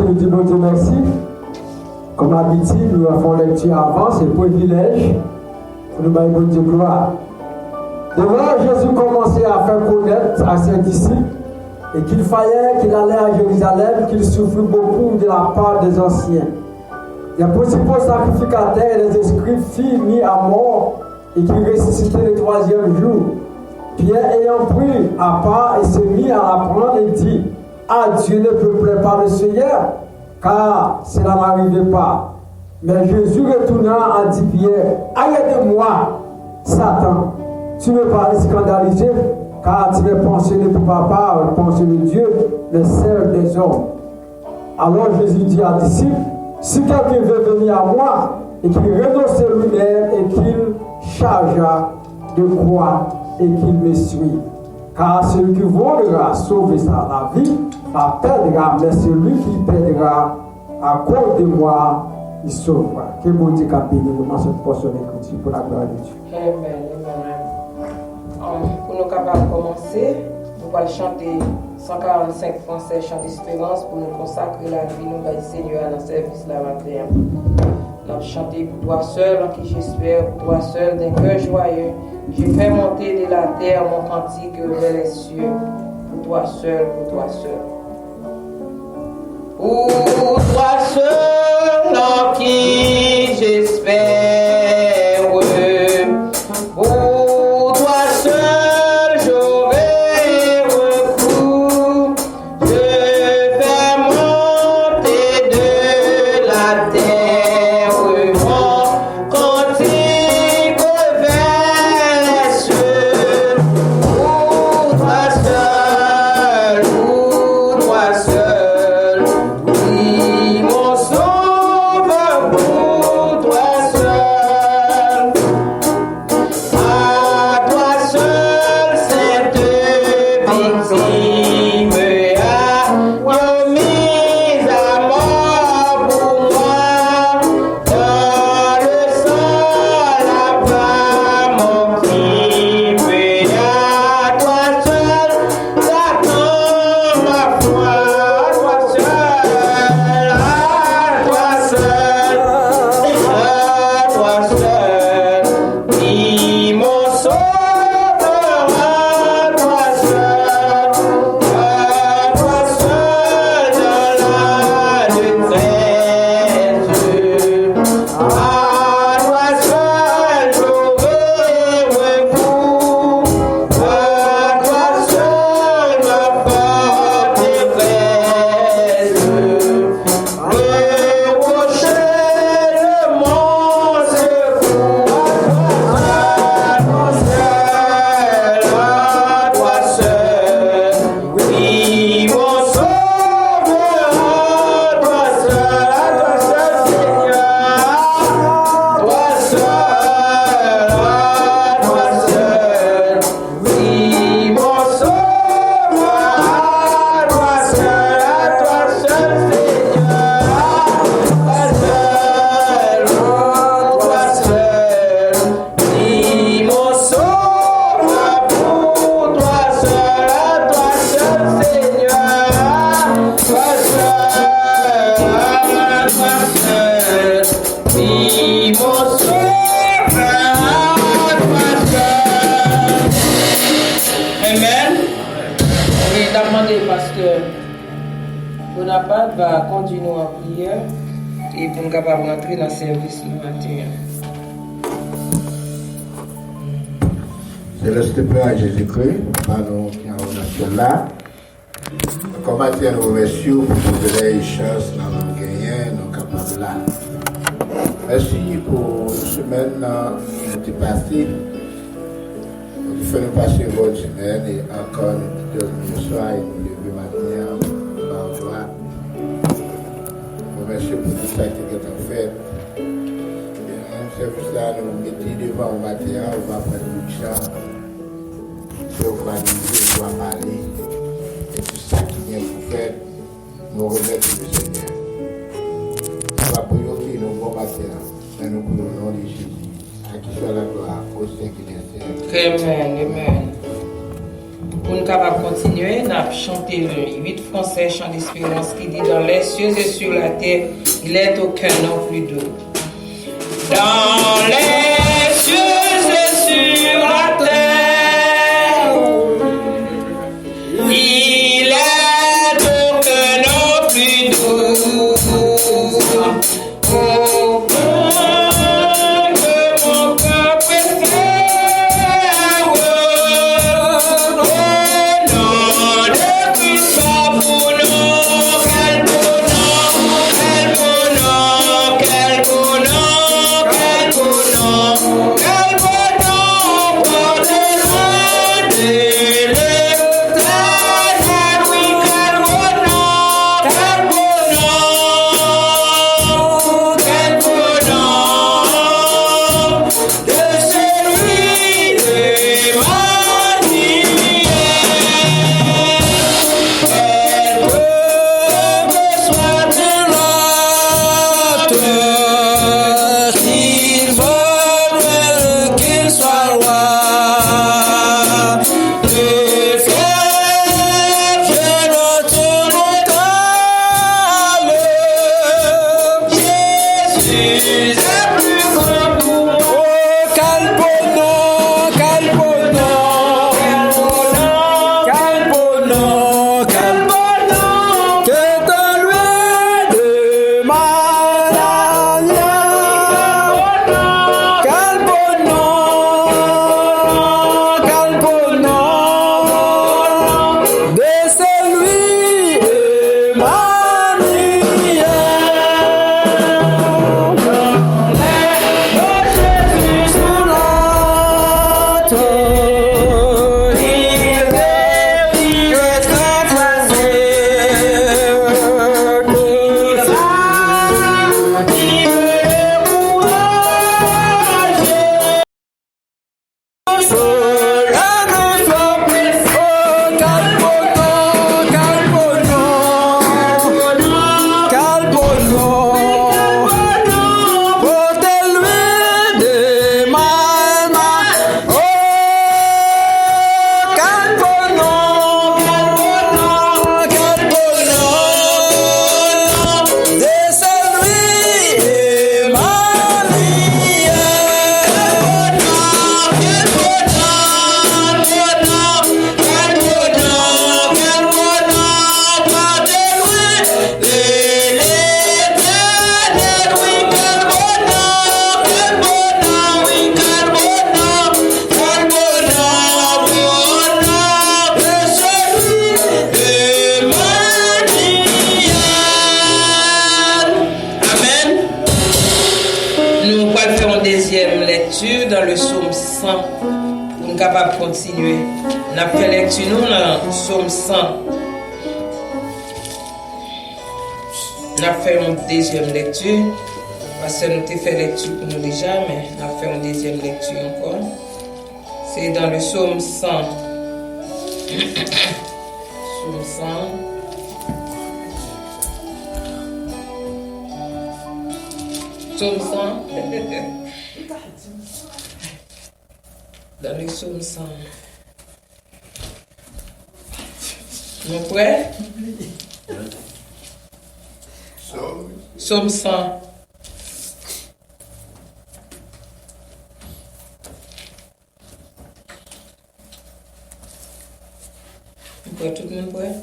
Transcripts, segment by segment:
nous dit bon Dieu merci. Comme d'habitude, nous avons lecture avant, c'est un privilège pour nous mettre bon Dieu gloire. Devant Jésus commençait à faire connaître à ses disciples et qu'il fallait qu'il allait à Jérusalem, qu'il souffrit beaucoup de la part des anciens. Les principaux sacrificateurs et les esprits furent mis à mort et qu'il ressuscitait le troisième jour. Pierre ayant pris à part et s'est mis à l'apprendre et dit: ah, Dieu ne peut préparer le Seigneur, car cela n'arrivait pas. Mais Jésus retourna a dit Pierre: arrête de moi, Satan, tu me parais scandalisé, car tu ne pensées ne pas par pensée de Dieu, mais celle des hommes. Alors Jésus dit à disciples: si quelqu'un veut venir à moi, et qu'il renonce lui-même, et qu'il chargea de croix, et qu'il me suit. Car celui qui voudra sauver la vie, la perdra, mais celui qui perdra à cause de moi, il sauvera. Que bon Dieu qu'a béni dans cette portion d'écriture pour la gloire de Dieu. Amen, amen. Pour nous capables de commencer, nous allons chanter 145 français, chant d'espérance pour nous consacrer la vie, nous allons Seigneur dans le service la matin. Nous allons chanter pour toi seul, en qui j'espère, pour toi seul, d'un cœur joyeux. Je fais monter de la terre mon cantique vers les cieux. Pour toi seul, pour toi seul. Pour toi seul, en qui j'espère. Pour toi seul, j'aurai recours. Je fais monter de la terre mon cantique vers les cieux. Pour toi seul, oui, mon sauveur, pour toi seul. À toi seul, cette victime a mis à mort pour moi. Dans le sang, la flamme mon crime. À toi seul, j'attends ma foi. À toi seul, à toi seul, à toi seul. Oui, mon sauveur, à toi seul, dans la détresse. À toi seul, j'aurai recours. À toi seul, ma forte détresse. Le rocher, mon secours. À toi seul, oui, mon sauveur, à toi seul, Seigneur, à toi seul, oui, mon sauveur, à toi seul, Seigneur, à toi seul, oui, mon sauveur, pour toi seul, Seigneur, à toi seul, oui, mon sauveur, à toi seul. Amen. Oui, t'as demandé pasteur Bonaparte va continuer en prière et pour nous capables rentrer dans le service le matin. Céleste Père Jésus-Christ, par nous qui avons là, comment tu nous remercions pour trouver les chances dans nos gagnants, nos capables là. Merci pour une semaine qui est passée. Nous faisons passer une bonne semaine et encore nous dormir le soir et nous lever matin par joie. Merci pour tout ça qui est fait. Un service là, nous mettons devant au matin, on va prendre le chant. On va nous on va parler. Et tout ça qui vient pour faire, nous remettre le Seigneur. On va prier nous bon matin. Et nous prions au nom de Jésus. À qui soit la gloire, au Seigneur qui est. Amen, amen. Pour nous capables de continuer, nous avons chanté le 8 français, chant d'espérance qui dit dans les cieux et sur la terre, il est aucun nom plus doux. Dans les cieux et sur la terre, il est aucun nom plus doux. Au point que mon cœur préfère, au nom de Christ pour nous, quel beau nom, quel beau nom, quel beau nom, quel beau nom, quel beau nom, porte-le de l'éternel, oui, quel beau nom, quel beau nom, quel beau nom, de celui d'Emmanuel. Que soit de l'autre, s'il veut qu'il soit roi, le fleuve de notre montagne, Jésus est plus grand pour moi. Oh, quel beau nom, quel beau nom, quel beau nom, quel beau nom, que de loin de ma quel beau nom, de celui Emmanuel. Jésus sur l'autre, il est très Nous allons faire une deuxième lecture dans le psaume 100 pour nous capables de continuer. Nous avons fait lecture nous dans le psaume 100. Nous avons fait une deuxième lecture parce que nous avons fait lecture pour nous déjà, mais nous avons fait une deuxième lecture encore. C'est dans le psaume 100. Psaume 100. Psaume 100. Dans le psaume 100. Nous prêts? Psaume 100. Vous prêts, tout le monde prêt?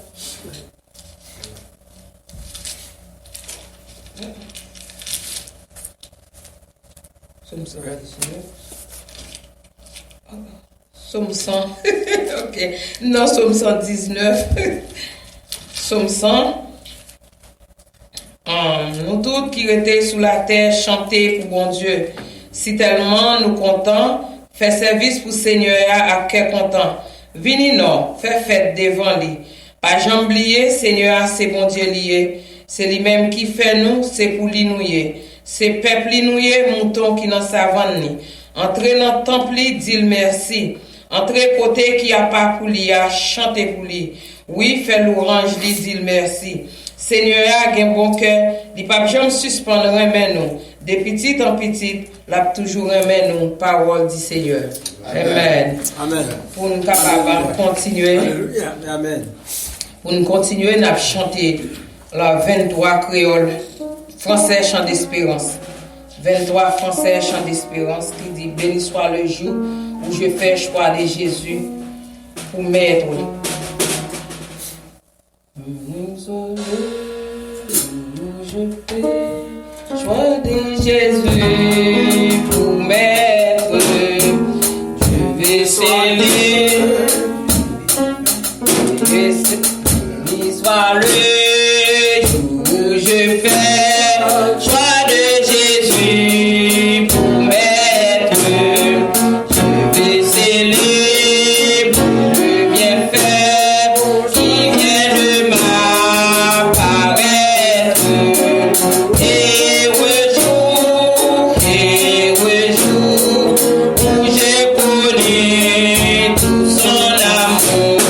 Psaume 119. Psaume 100. Ok. Non, Psaume 119. Psaume 100. Nous tous qui étaient sous la terre chanter pour bon Dieu. Si tellement nous contents, fait service pour Seigneur à cœur content. Vini non, fait fête devant lui. Pas jamais oublier, Seigneur, c'est bon Dieu lié. C'est lui-même qui fait nous, c'est pour lui nouiller. C'est peuple lui nouiller, mouton qui n'en savane ni. Entrez dans le temple, dit merci. Entrez côté qui a pas pour lui, a chanté pour lui. Oui, fait l'orange, dit merci. Seigneur a un bon cœur, il pas jamais suspendre mais nous. De petite en petite, l'a toujours aimé nous, parole du Seigneur. Amen. Amen. Pour nous capables de continuer. Alléluia. Amen. Pour nous continuer à chanter la 23 créole français chant d'espérance. 23 français chant d'espérance qui dit béni soit le jour où je fais choix de Jésus pour m'être. Béni soit le jour où je fais choix de Jésus pour m'être. Je vais s'aimer. Béni soit le jour où je fais choix de Jésus pour m'être. Je vais célébrer le bienfait qui vient de m'apparaître. Heureux jour où j'ai connu tout son amour.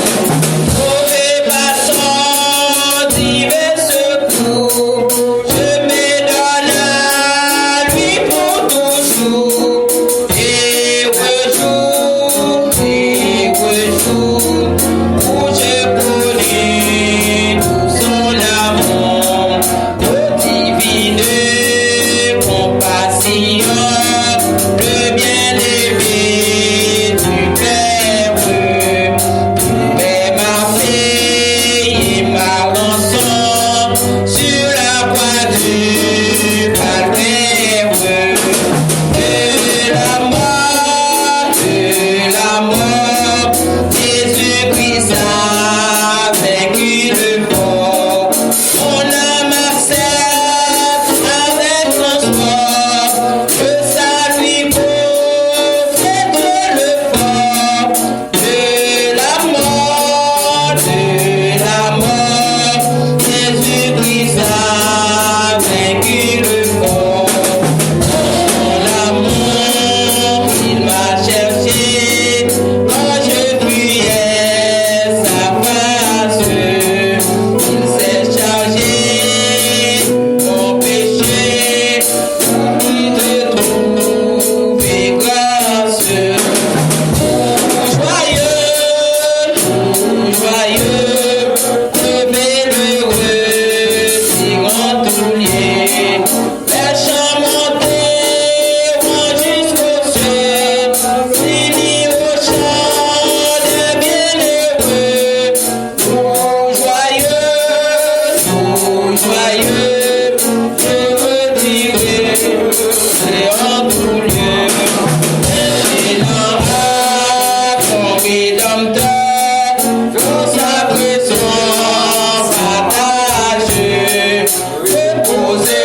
José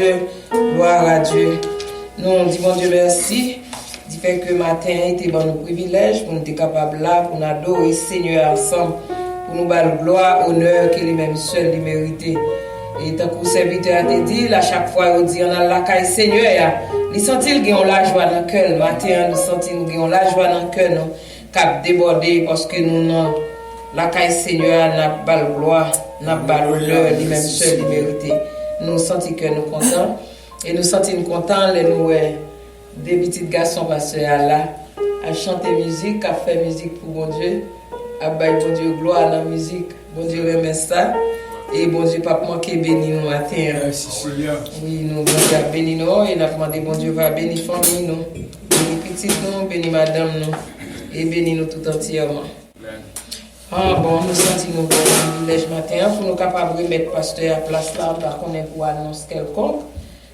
Dieu, gloire à Dieu. Nous disons bon Dieu merci. Du fait que matin était bon nos privilèges pour nous être capables là, pour nous adorer Seigneur ensemble, pour nous battre gloire, honneur que lui-même seul lui mérite. Et tant que le serviteur a dit, à chaque fois, il dit, on a la caille Seigneur, il sentit qu'il y a la joie dans le cœur. Matin, nous sentons qu'il y a la joie dans le cœur, nous, cap débordé, parce que nous, la caille Seigneur, n'a pas le gloire, n'a pas l'honneur, lui-même seul lui mérite. Nous sentons que nous contents, et nous sentons contents, les nous, des petits garçons passés là, à chanter musique, à faire musique pour bon Dieu, à bailler bon Dieu gloire dans la musique, bon Dieu remet ça. Et bon Dieu, pas manquer béni nous matin. Oui, nous, bon Dieu, béni nous. Et nous avons demandé, bon Dieu, va bénir famille nous, bénir petite nous, bénir madame nous, et bénir nous tout entièrement. Ah bon, nous sentons nous bon privilège matin, pour nous capables de remettre pasteur à place là, par qu'on est pour annoncer quelconque.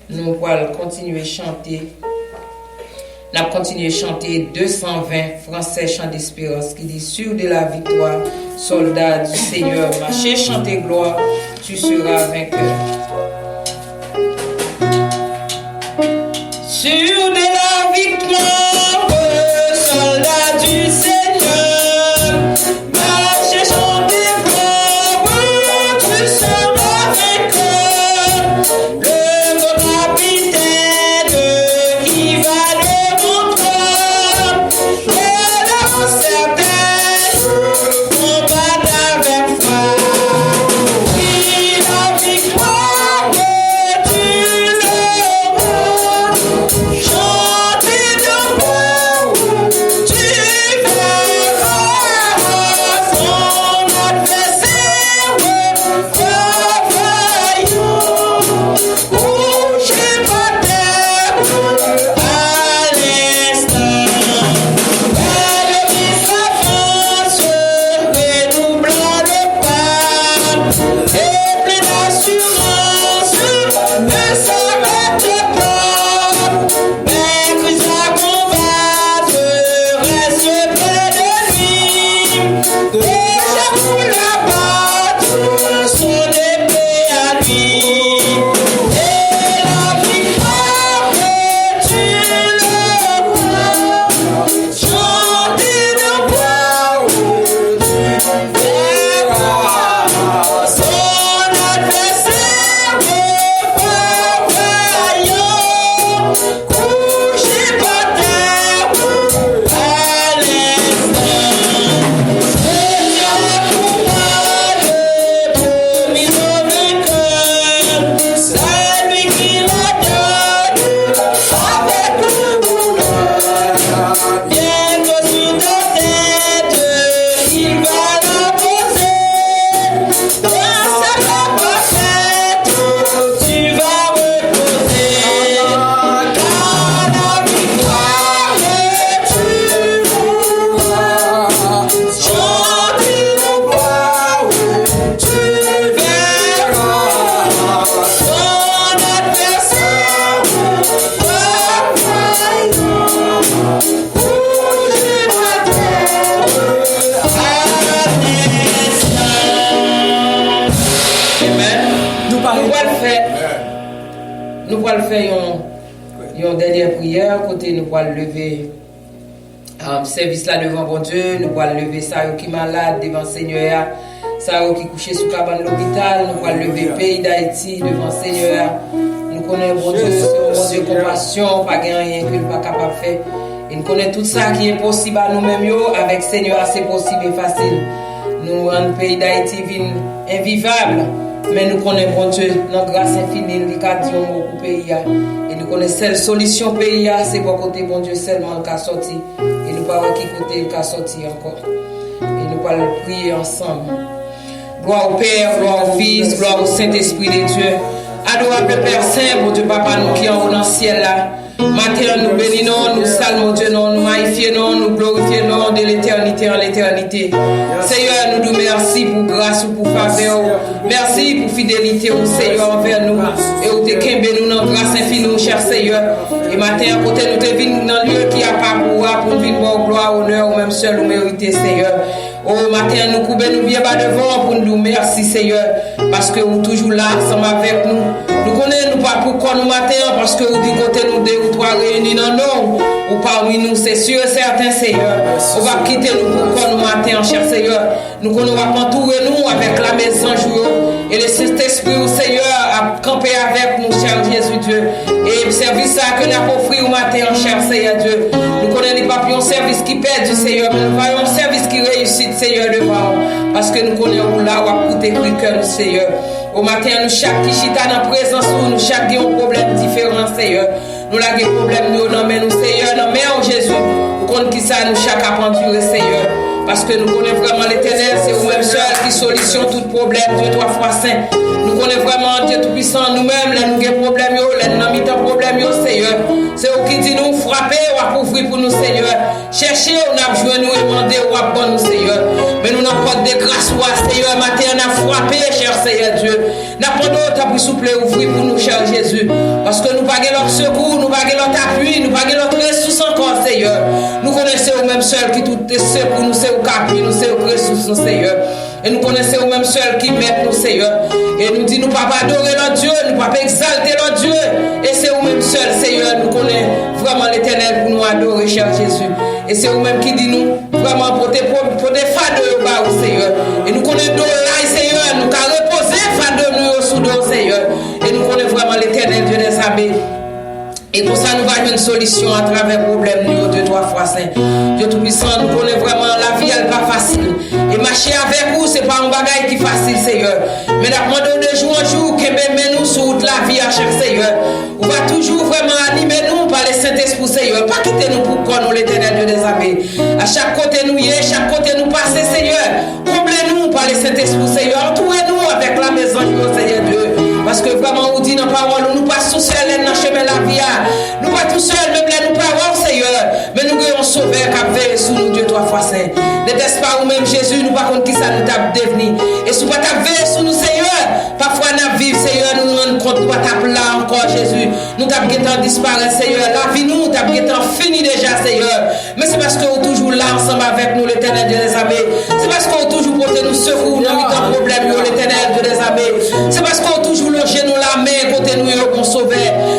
Nous allons continuer à chanter. Nous allons continuer à chanter 220 français chant d'espérance qui dit sur de la victoire, soldat du Seigneur, marchez, chantez gloire, tu seras vainqueur. Sur de la victoire, soldat du Seigneur, marchez, chantez gloire, tu seras vainqueur. Le capitaine qui va Nous allons faire une dernière prière, côté nous allons lever service là devant bon Dieu, nous allons lever ça qui est malade devant le Seigneur, ça qui est couché sous cabane de l'hôpital, nous allons lever le pays d'Haïti devant le Seigneur. Nous connaissons bon Dieu, c'est un bon Dieu compassion, pas rien que nous pas capable de faire. Et nous connaissons tout ça qui est possible à nous-mêmes, avec le Seigneur, c'est possible et facile. Nous, un pays d'Haïti, invivable. Mais nous connaissons bon Dieu, notre grâce infinie, nous avons beaucoup de pays. Et nous connaissons la solution pays, c'est pour côté bon Dieu seulement qui a sorti. Et nous ne pouvons pas qui côté qui a sorti encore. Et nous allons prier ensemble. Gloire au Père, gloire au Fils, gloire au Saint-Esprit de Dieu. Adorable Père Saint, bon Dieu Papa, nous qui sommes dans le ciel là. Matin, nous bénissons, nous saluons Dieu, nous magnifions, nous glorifions de l'éternité en l'éternité. Seigneur, nous disons merci pour grâce ou pour faveur. Merci pour fidélité au Seigneur envers nous. Et au Tekembe, nous dans grâce infinie, cher Seigneur. Et matin, à côté, nous te venons dans le lieu qui a pas pour venir voir gloire, honneur, ou même seul ou mérité, Seigneur. Au matin, nous coupons, nous bien bas devant pour nous dire merci, Seigneur. Parce que vous êtes toujours là, ensemble avec nous. Nous connaissons, nous pas pas pourquoi nous matin, parce que vous dites côté nous deux ou trois réunis dans nous, ou parmi nous, c'est sûr et certain, Seigneur. On va quitter nous pourquoi nous matin, cher Seigneur. Nous qu'on va entourer nous avec la maison jour et le Saint-Esprit, Seigneur, à camper avec nous, cher Jésus Dieu. Et le service que nous avons offert au matin, cher Seigneur Dieu. Nous connaissons pas un service qui perd du Seigneur, mais nous voyons un service qui réussit, Seigneur, devant. Parce que nous connaissons là où à coûter cœur, Seigneur. Au matin, nous chaque qui chita dans la présence, nous chaque qui a un problème différent, Seigneur. Nous avons des problèmes, nous nommons nous, Seigneur, non, mais en Jésus. Nous connaissons qui ça, nous chaque à endurer, Seigneur. Parce que nous connaissons vraiment l'Éternel, c'est vous-même seul qui solutionne tout problème, Dieu 3 fois saint. Nous connaissons vraiment Dieu Tout-Puissant, nous-mêmes, là, nous avons des problèmes, là, nous avons mis un problème, Seigneur. C'est vous qui dit nous frapper ou appauvrir pour nous, Seigneur. Chercher, on a besoin de nous demander ou à bon nous, Seigneur. Mais nous n'avons pas de grâce, Seigneur. Matin, on a frappé, cher Seigneur Dieu. N'a pas d'autre pour souple ouvrir pour nous, cher Jésus. Parce que nous pas notre secours, nous pas notre appui, nous pas notre ressource encore, Seigneur. Nous connaissons au même seul qui tout est secours, nous c'est au appui, nous c'est au ressources, Seigneur. Et nous connaissons au même seul qui met nous, Seigneur. Et nous dit nous pas adorer notre Dieu, nous pas exalter notre Dieu. Et c'est au même seul, Seigneur, nous connaissons vraiment l'Éternel pour nous adorer, cher Jésus. Et c'est vous-même qui dit nous vraiment pour des fardeaux au bas, Seigneur. Et nous connaissons là, Seigneur, nous avons reposé fardeaux nous sous nous, Seigneur. Et nous connaissons vraiment l'Éternel Dieu des armées. Et pour ça, nous avons une solution à travers le problème nous, Dieu 3 fois saint. Dieu Tout-Puissant, nous connaissons vraiment la vie, elle n'est pas facile. Et marcher avec vous, ce n'est pas un bagage qui est facile, Seigneur. Mais nous demandons de jour en jour que même nous sur la vie à chaque Seigneur. On va toujours vraiment animer nous par le Saint-Esprit, Seigneur. Pas quitter nous pour qu'on nous l'Éternel Dieu des armées. À chaque côté nous y est, chaque côté nous passer, Seigneur. Comblez-nous par le Saint-Esprit, Seigneur. Entourez-nous avec la maison, Seigneur Dieu. Parce que vraiment, on dit dans la parole, nous pas tous seuls dans le chemin de la vie. Nous pas tous seuls, même là, nous pas Seigneur. Mais nous avons sauvé qui veille sous nous, Dieu 3 fois saint. N'était-ce pas ou même Jésus, nous pas contre qui ça nous t'a devenu. Et si nous pas veiller sous nous, Seigneur, parfois nous vivons, Seigneur, nous nous rendons compte, nous pas là encore, Jésus. Nous t'avons disparaître, Seigneur. La vie, nous t'avons fini déjà, Seigneur. Mais c'est parce qu'on est toujours là ensemble avec nous, l'Éternel Dieu des armées. C'est parce qu'on est toujours porté nous secours, nous avons problème, l'Éternel Dieu des armées. C'est parce qu'on est toujours logé nous la main, côté nous, qu'on sauve.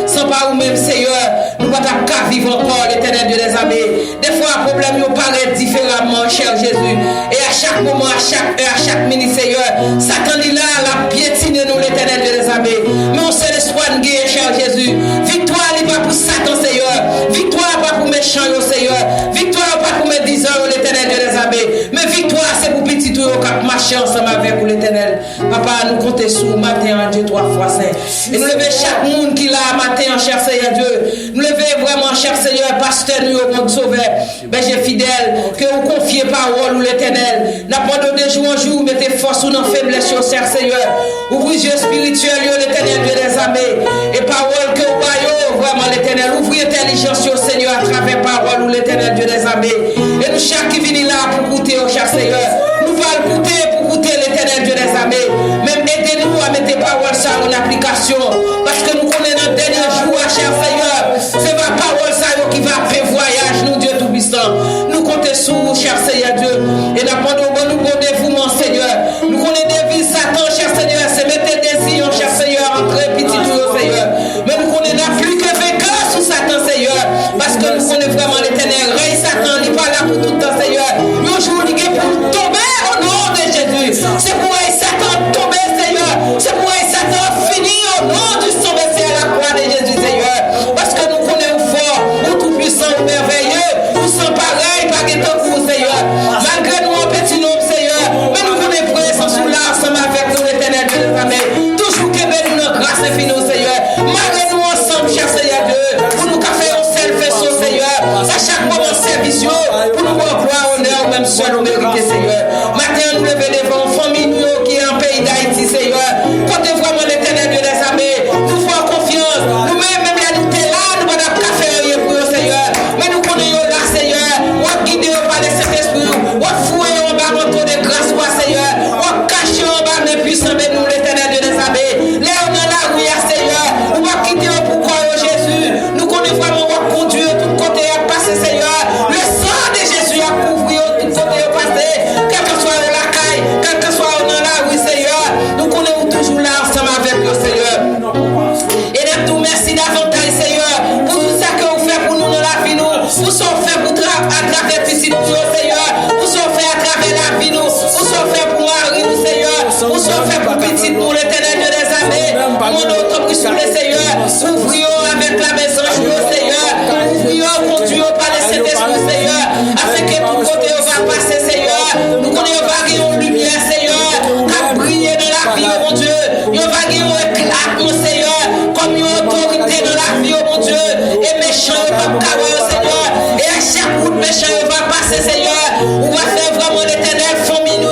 Sans pas ou même, Seigneur, nous ne pouvons pas vivre encore, l'Éternel Dieu des armées. Des fois, le problème nous paraît différemment, cher Jésus. Et à chaque moment, à chaque heure, à chaque minute, Seigneur, Satan est là, la piétine nous, l'Éternel Dieu des armées. Mais on sait l'espoir de guerre, cher Jésus. Victoire n'est pas pour Satan, Seigneur. Victoire n'est pas pour méchant, Seigneur. Victoire n'est pas pour mes 10 ans, l'Éternel Dieu des armées. Mais victoire, c'est pour petit tout, qui marcher ensemble avec vous, l'Éternel. Papa, nous comptons sur matin, Dieu 3 fois saint. Et nous levons chaque monde qui l'a matin, cher Seigneur Dieu. Nous levons vraiment, cher Seigneur, pasteur, nous, mon sauveur, berger fidèle, que vous confiez parole ou l'Éternel. N'abandonnez de jour en jour, mettez force ou non faiblesse, cher Seigneur. Ouvrez les yeux spirituels, l'Éternel Dieu des armées. Et parole que vous voyez, vraiment l'Éternel. Ouvrez l'intelligence, Seigneur, à travers parole ou l'Éternel Dieu des armées. Et nous, chaque qui vient là pour goûter, cher Seigneur, nous allons goûter pour goûter l'Éternel Dieu des armées. Même aidez-nous à mettre parole ça en application. Parce que nous connaissons notre dernier jour, cher Seigneur. C'est ma parole ça qui va faire voyage, nous, Dieu Tout-Puissant. Nous comptons sur vous, cher Seigneur Dieu. Et nous nous bon dévouement, Seigneur. Nous connaissons des vies, Satan, cher Seigneur. C'est mettre des désirs, cher Seigneur, entre petit tout, Seigneur. Mais nous connaissons plus que vainqueur sous Satan, Seigneur. Parce que nous connaissons vraiment l'Éternel. Règne Satan, il n'est pas là pour tout le temps, Seigneur. Le jour, il est pour tomber au nom de Jésus. C'est pour Satan tomber, Seigneur. C'est pour Satan finir au nom du sang versé à la croix de Jésus, Seigneur. Parce que nous connaissons fort, ou tout-puissant, ou merveilleux, ou sans pareil, pas de temps pour Seigneur. Malgré nous, un petit nombre, Seigneur. Mais nous connaissons présence sous là, ensemble avec nous, l'Éternel Dieu des armées. Toujours que nous notre grâce infinie, Seigneur. Malgré nous ensemble, cher Seigneur Dieu, pour nous faire un seul faisceau, Seigneur. À chaque moment, service, pour nous voir gloire, honneur, même seul, au mérité, Seigneur. Matin, nous lever devant famille qui est en pays d'Haïti, Seigneur. Comptez vraiment l'Éternel Dieu des armées. Nous faisons confiance. Nous-mêmes, même là, nous sommes là, nous ne pouvons pas faire rien pour eux, Seigneur. Mais nous connaissons là, Seigneur. On va guider par le Saint-Esprit. On va fouiller en bas, on de grâce, Seigneur. On va cacher en bas, mais puissant, mais nous, l'Éternel Dieu des armées. Là, on est là, oui, Seigneur. On va quitter pourquoi, Jésus. Nous connaissons vraiment, on va conduire tout côté à passer, Seigneur. Le sang de Jésus a couvert tout côté à passer. Seigneur. Ouvrions avec la maison, Seigneur. Ouvrions, conduisons par le Saint-Esprit, Seigneur. Afin que tout côté on va passer, Seigneur. Nous connaissons pas une lumière, Seigneur. À briller dans la vie, mon Dieu. Il va y avoir un éclat, mon Seigneur. Comme une autorité dans la vie, mon Dieu. Et méchant, il va cavoir, Seigneur. Et à chaque coup de méchant, il va passer, Seigneur. On va faire vraiment l'éternel famille, nous.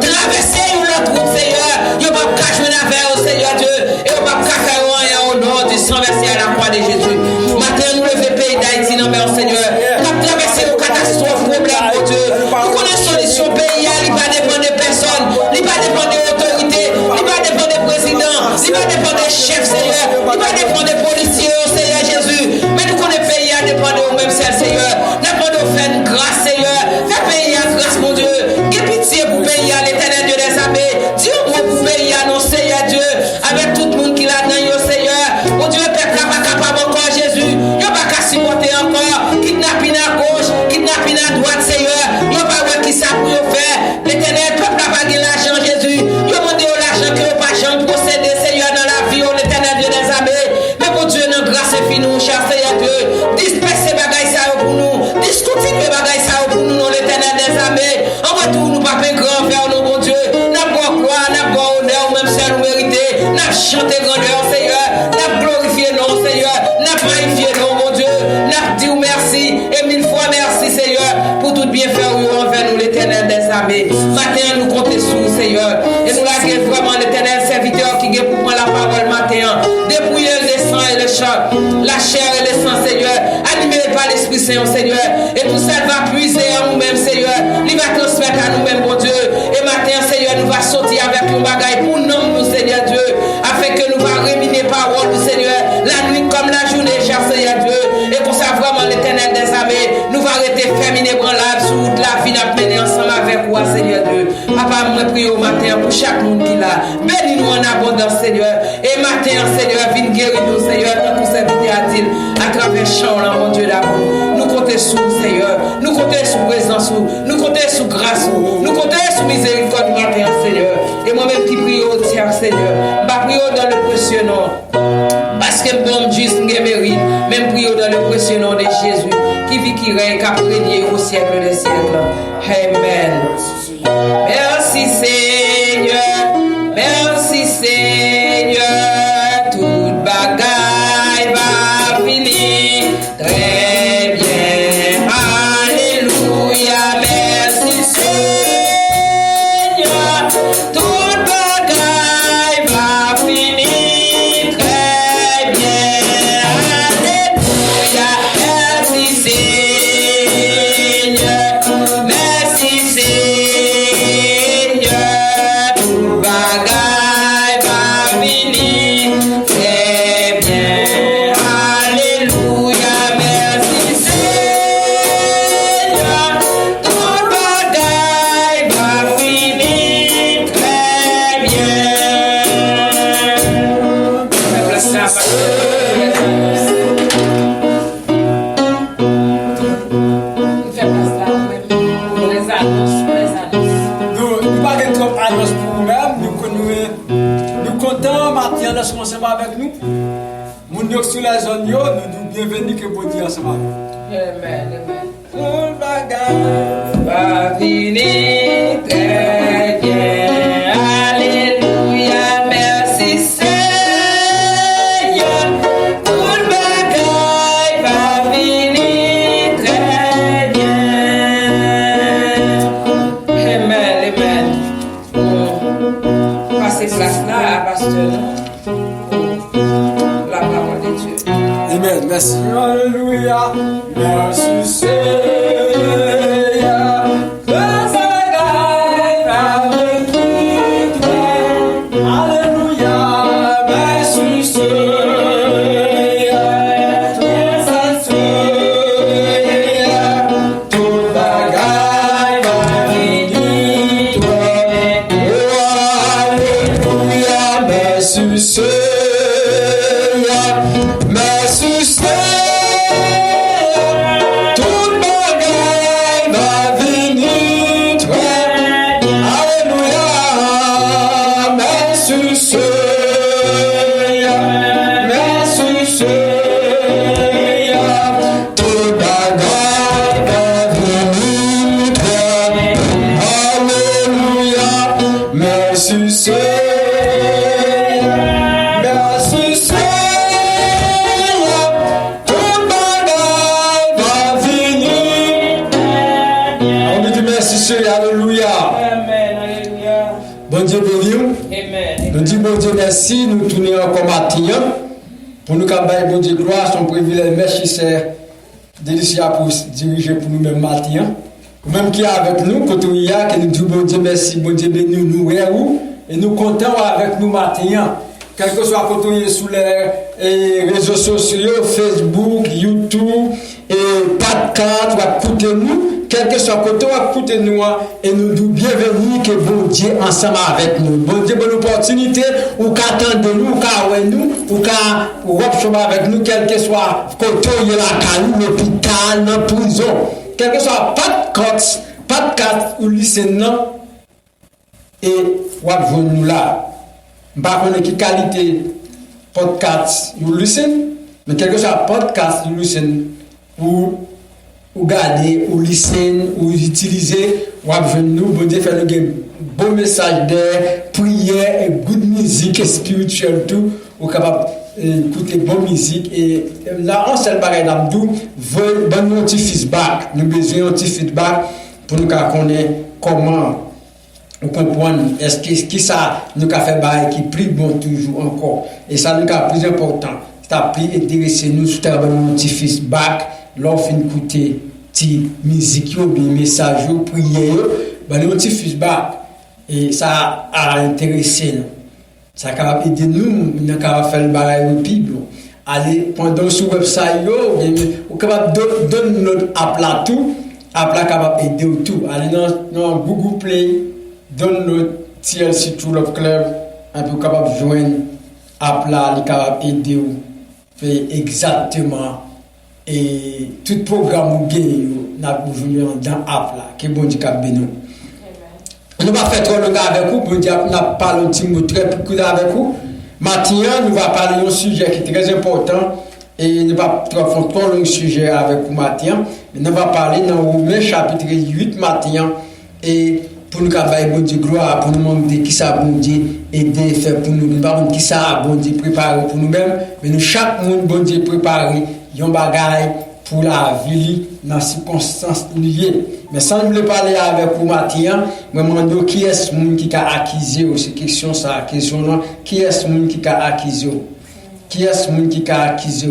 Traverser notre route, Seigneur. Il va pas jouer la vers au Seigneur Dieu. Et on va pas faire rien au nom du sang versé à la croix de Jésus. Matin, nous lever le pays d'Haïti, non, mais Seigneur. Nous avons traversé nos catastrophes, problèmes, mon Dieu. Nous connaissons solution pays, il va dépendre de personne. Il va dépendre de l'autorité. Il va dépendre des présidents. Il va dépendre des chefs, Seigneur. Il va dépendre des policiers, Seigneur Jésus. Mais nous connaissons pays à dépendre de nous-mêmes, Seigneur. Nous avons fait une grâce, Seigneur. Fais pays à grâce, mon Dieu. Aie pitié pour pays à l'éternel Dieu des armées. Dis-moi pour pays à nos Seigneur Dieu. Avec tout le monde qui l'a dans yo, Seigneur. Mon Dieu, peuple n'est pas capable encore, Jésus. Il n'y a pas qu'à supporter encore. Kidnapping à gauche, kidnapping à droite, Seigneur. Il n'y a pas qui ça pour faire. L'éternel peuple n'a pas de l'argent, Jésus. Il a demandé l'argent que le pas jamais procéder, Seigneur, dans la vie, l'éternel Dieu des armées. Mais mon Dieu, notre grâce est finie, cher Seigneur Dieu. Disperser bagaille ça pour nous. Discontinuer bagaille ça pour nous, dans l'éternel des armées. En retour, nous pas grand vers nous, mon Dieu. N'a pas gloire, n'a pas honneur, même si nous méritons. N'a chanté grandeur, Seigneur. N'a glorifié non, Seigneur. N'a magnifié non, mon Dieu. N'a dit merci et mille fois merci, Seigneur, pour tout bien faire envers nous, l'éternel des armées. Matin, nous comptons sur, Seigneur. Et nous l'avons vraiment l'éternel serviteur qui est pour prendre la parole matin. Dépouiller le sang et le chant, la chair et le sang, Seigneur. Animé par l'Esprit Saint, Seigneur. Et tout ça va puiser en nous-mêmes, Seigneur. Il va transmettre à nous-mêmes, mon Dieu. Et matin, Seigneur, nous va sortir avec un bagaille pour nous, Seigneur Dieu. Afin que nous va réminer parole du Seigneur. La nuit comme la journée, cher Seigneur Dieu. Et pour ça, vraiment, l'éternel des armées, nous va arrêter féminin branlable sur toute la vie à mener ensemble avec toi, Seigneur Dieu. Papa, moi prie au matin pour chaque monde qui l'a. Bénis-nous en abondance, Seigneur. Et matin, Seigneur, viens guérir nous, Seigneur, tant que serviteur a dit, à travers chant, là, mon Dieu d'amour. Nous comptons sur, Seigneur. Nous comptons sur présence, nous comptons sur grâce, nous comptons sur miséricorde matin, Seigneur. Et moi-même qui prie au tiers, Seigneur. Je prie dans le précieux nom. Parce que bon Dieu, nous mérite. Même prie dans le précieux nom de Jésus. Qui vit, qui règne, qui a régné au siècle des siècles. Amen. Merci Seigneur. Merci Seigneur. Toute bagaille va finir. Très bien. Alléluia. Merci Seigneur. Toute bagaille va finir. Très bien. Alléluia. Merci Seigneur. Merci Seigneur. Toute bagaille va finir. Très bien. Alléluia. Merci Seigneur. Toute bagaille va finir. Très bien. Nous pas de trop annonce pour nous-mêmes, nous comptons matin ensemble avec nous. Nous sur la zone, nous nous bienvenue que pour dire ensemble. Amen, amen. Tout bagage va finir très bien. Alléluia, merci Seigneur. Tout bagage va finir très bien. Amen, amen. Passez place là à pasteur. La parole de Dieu. Amen, merci. Alléluia, merci Seigneur. Merci Seigneur, tout bon Dieu merci, nous tournons encore matin. Pour nous capables bon Dieu gloire, son privilège, merci c'est délicat pour diriger pour nous-mêmes matin. Même qui est avec nous, quand il y a, que nous disons bon Dieu merci, bon Dieu béni nous et nous comptons avec nous matin. Quel que soit quand on est sur les réseaux sociaux, Facebook, YouTube, et podcast, ou écoutez nous, quel que soit quand on écoute nous, et nous disons bienvenue que bon Dieu ensemble avec nous. Bon Dieu, bonne opportunité, ou qu'attendre nous, ou qu'à nous, ou qu'à repchomer avec nous, quel que soit quand on est la caille, l'hôpital, dans la prison, quel que soit podcast ou lycée, et ou à nous là. Je ne sais pas quelle qualité podcast vous listen, mais quelque chose podcast vous listen ou garder ou listen ou utiliser ou nous bon Dieu faire le bon message de prière et good musique spirituelle tout ou capable écouter bonne musique et là on seul pareil d'abdou veut bon petit feedback nous besoin un petit feedback pour nous connaître comment on comprend est-ce que qui ça nous a fait bail qui plus bon toujours encore et ça nous a plus important ça plus intéressé nous sur un petit feedback l'offre écouter petit musique ou bien message ou prière ben un petit feedback et ça a intéressé nous ça capable aider nous capable faire le bail au bible aller pendant sur website ou capable donner notre app là tout app là capable aider tout aller dans Google Play donne notre TLC True Love Club un peu capable de joindre app là capable aider ou faire exactement et tout programme ou gain n'a jouer dans app là que bon Dieu cap béni nous va faire trop long avec vous bon Dieu n'a parlé un petit mot très peu avec vous maintenant nous va parler d'un sujet qui est très important et nous va faire trop long sujet avec vous maintenant nous va parler dans Romains chapitre 8 maintenant et pour nous faire bon Dieu gloire pour nous montrer qui ça bon Dieu aider faire pour nous pas qui ça bon Dieu préparer pour nous-mêmes mais nous chaque monde bon Dieu préparer un bagage pour la vie dans circonstances liées mais sans nous parler avec vous matin moi demande qui est ce monde qui a acquis ces questions ça question là qui est ce monde qui a acquis qui est ce monde qui a acquis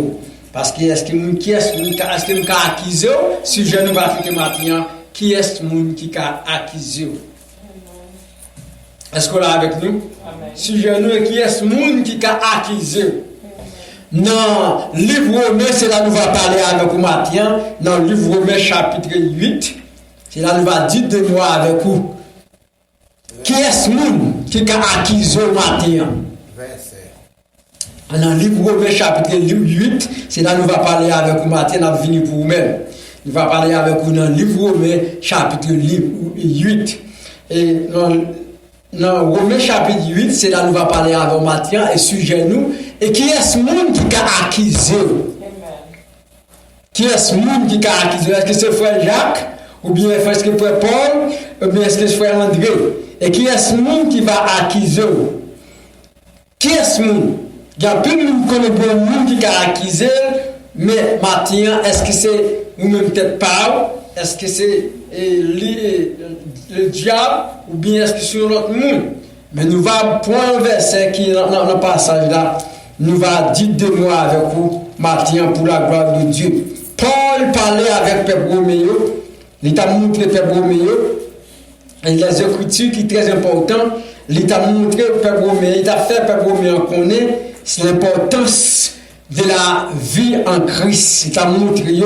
parce que est-ce que monde qui est ce monde qui a acquis sujet nous va faire matin qui est ce monde qui a acquis est-ce qu'on est avec nous? Sujet nous qui est ce monde qui a acquis. Dans le livre Romain, c'est là nous va parler avec vous matin. Dans le livre Romain chapitre 8, c'est là nous va dire de moi avec vous. Qui est ce monde qui a acquis matin? Dans le livre Romain chapitre 8, c'est là nous va parler avec vous matin. Nous venir pour vous-même. Nous va parler avec vous dans le livre Romain chapitre 8. Et dans Romains chapitre 8, c'est là nous va parler avec matin et sujet nous. Et qui est ce monde qui a acquis? Qui est ce monde qui a acquis? Est-ce que c'est frère Jacques? Ou bien est-ce que c'est frère Paul? Ou bien est-ce que c'est frère André? Et qui est ce monde qui va acquis? Qui est ce monde? Il y a plus de monde qui connaît le monde qui a acquis, mais matin, est-ce que c'est nous-mêmes peut-être pas? Est-ce que c'est le diable ou bien est-ce que c'est l'autre monde? Mais nous va prendre un verset qui dans le passage là, nous va dire de moi avec vous matin pour la gloire de Dieu. Paul parlait avec Père Roméo, il t'a montré Père Roméo, et les écritures qui sont très importantes, il t'a montré Père Roméo, il t'a fait Père Roméo connaître l'importance de la vie en Christ. Il t'a montré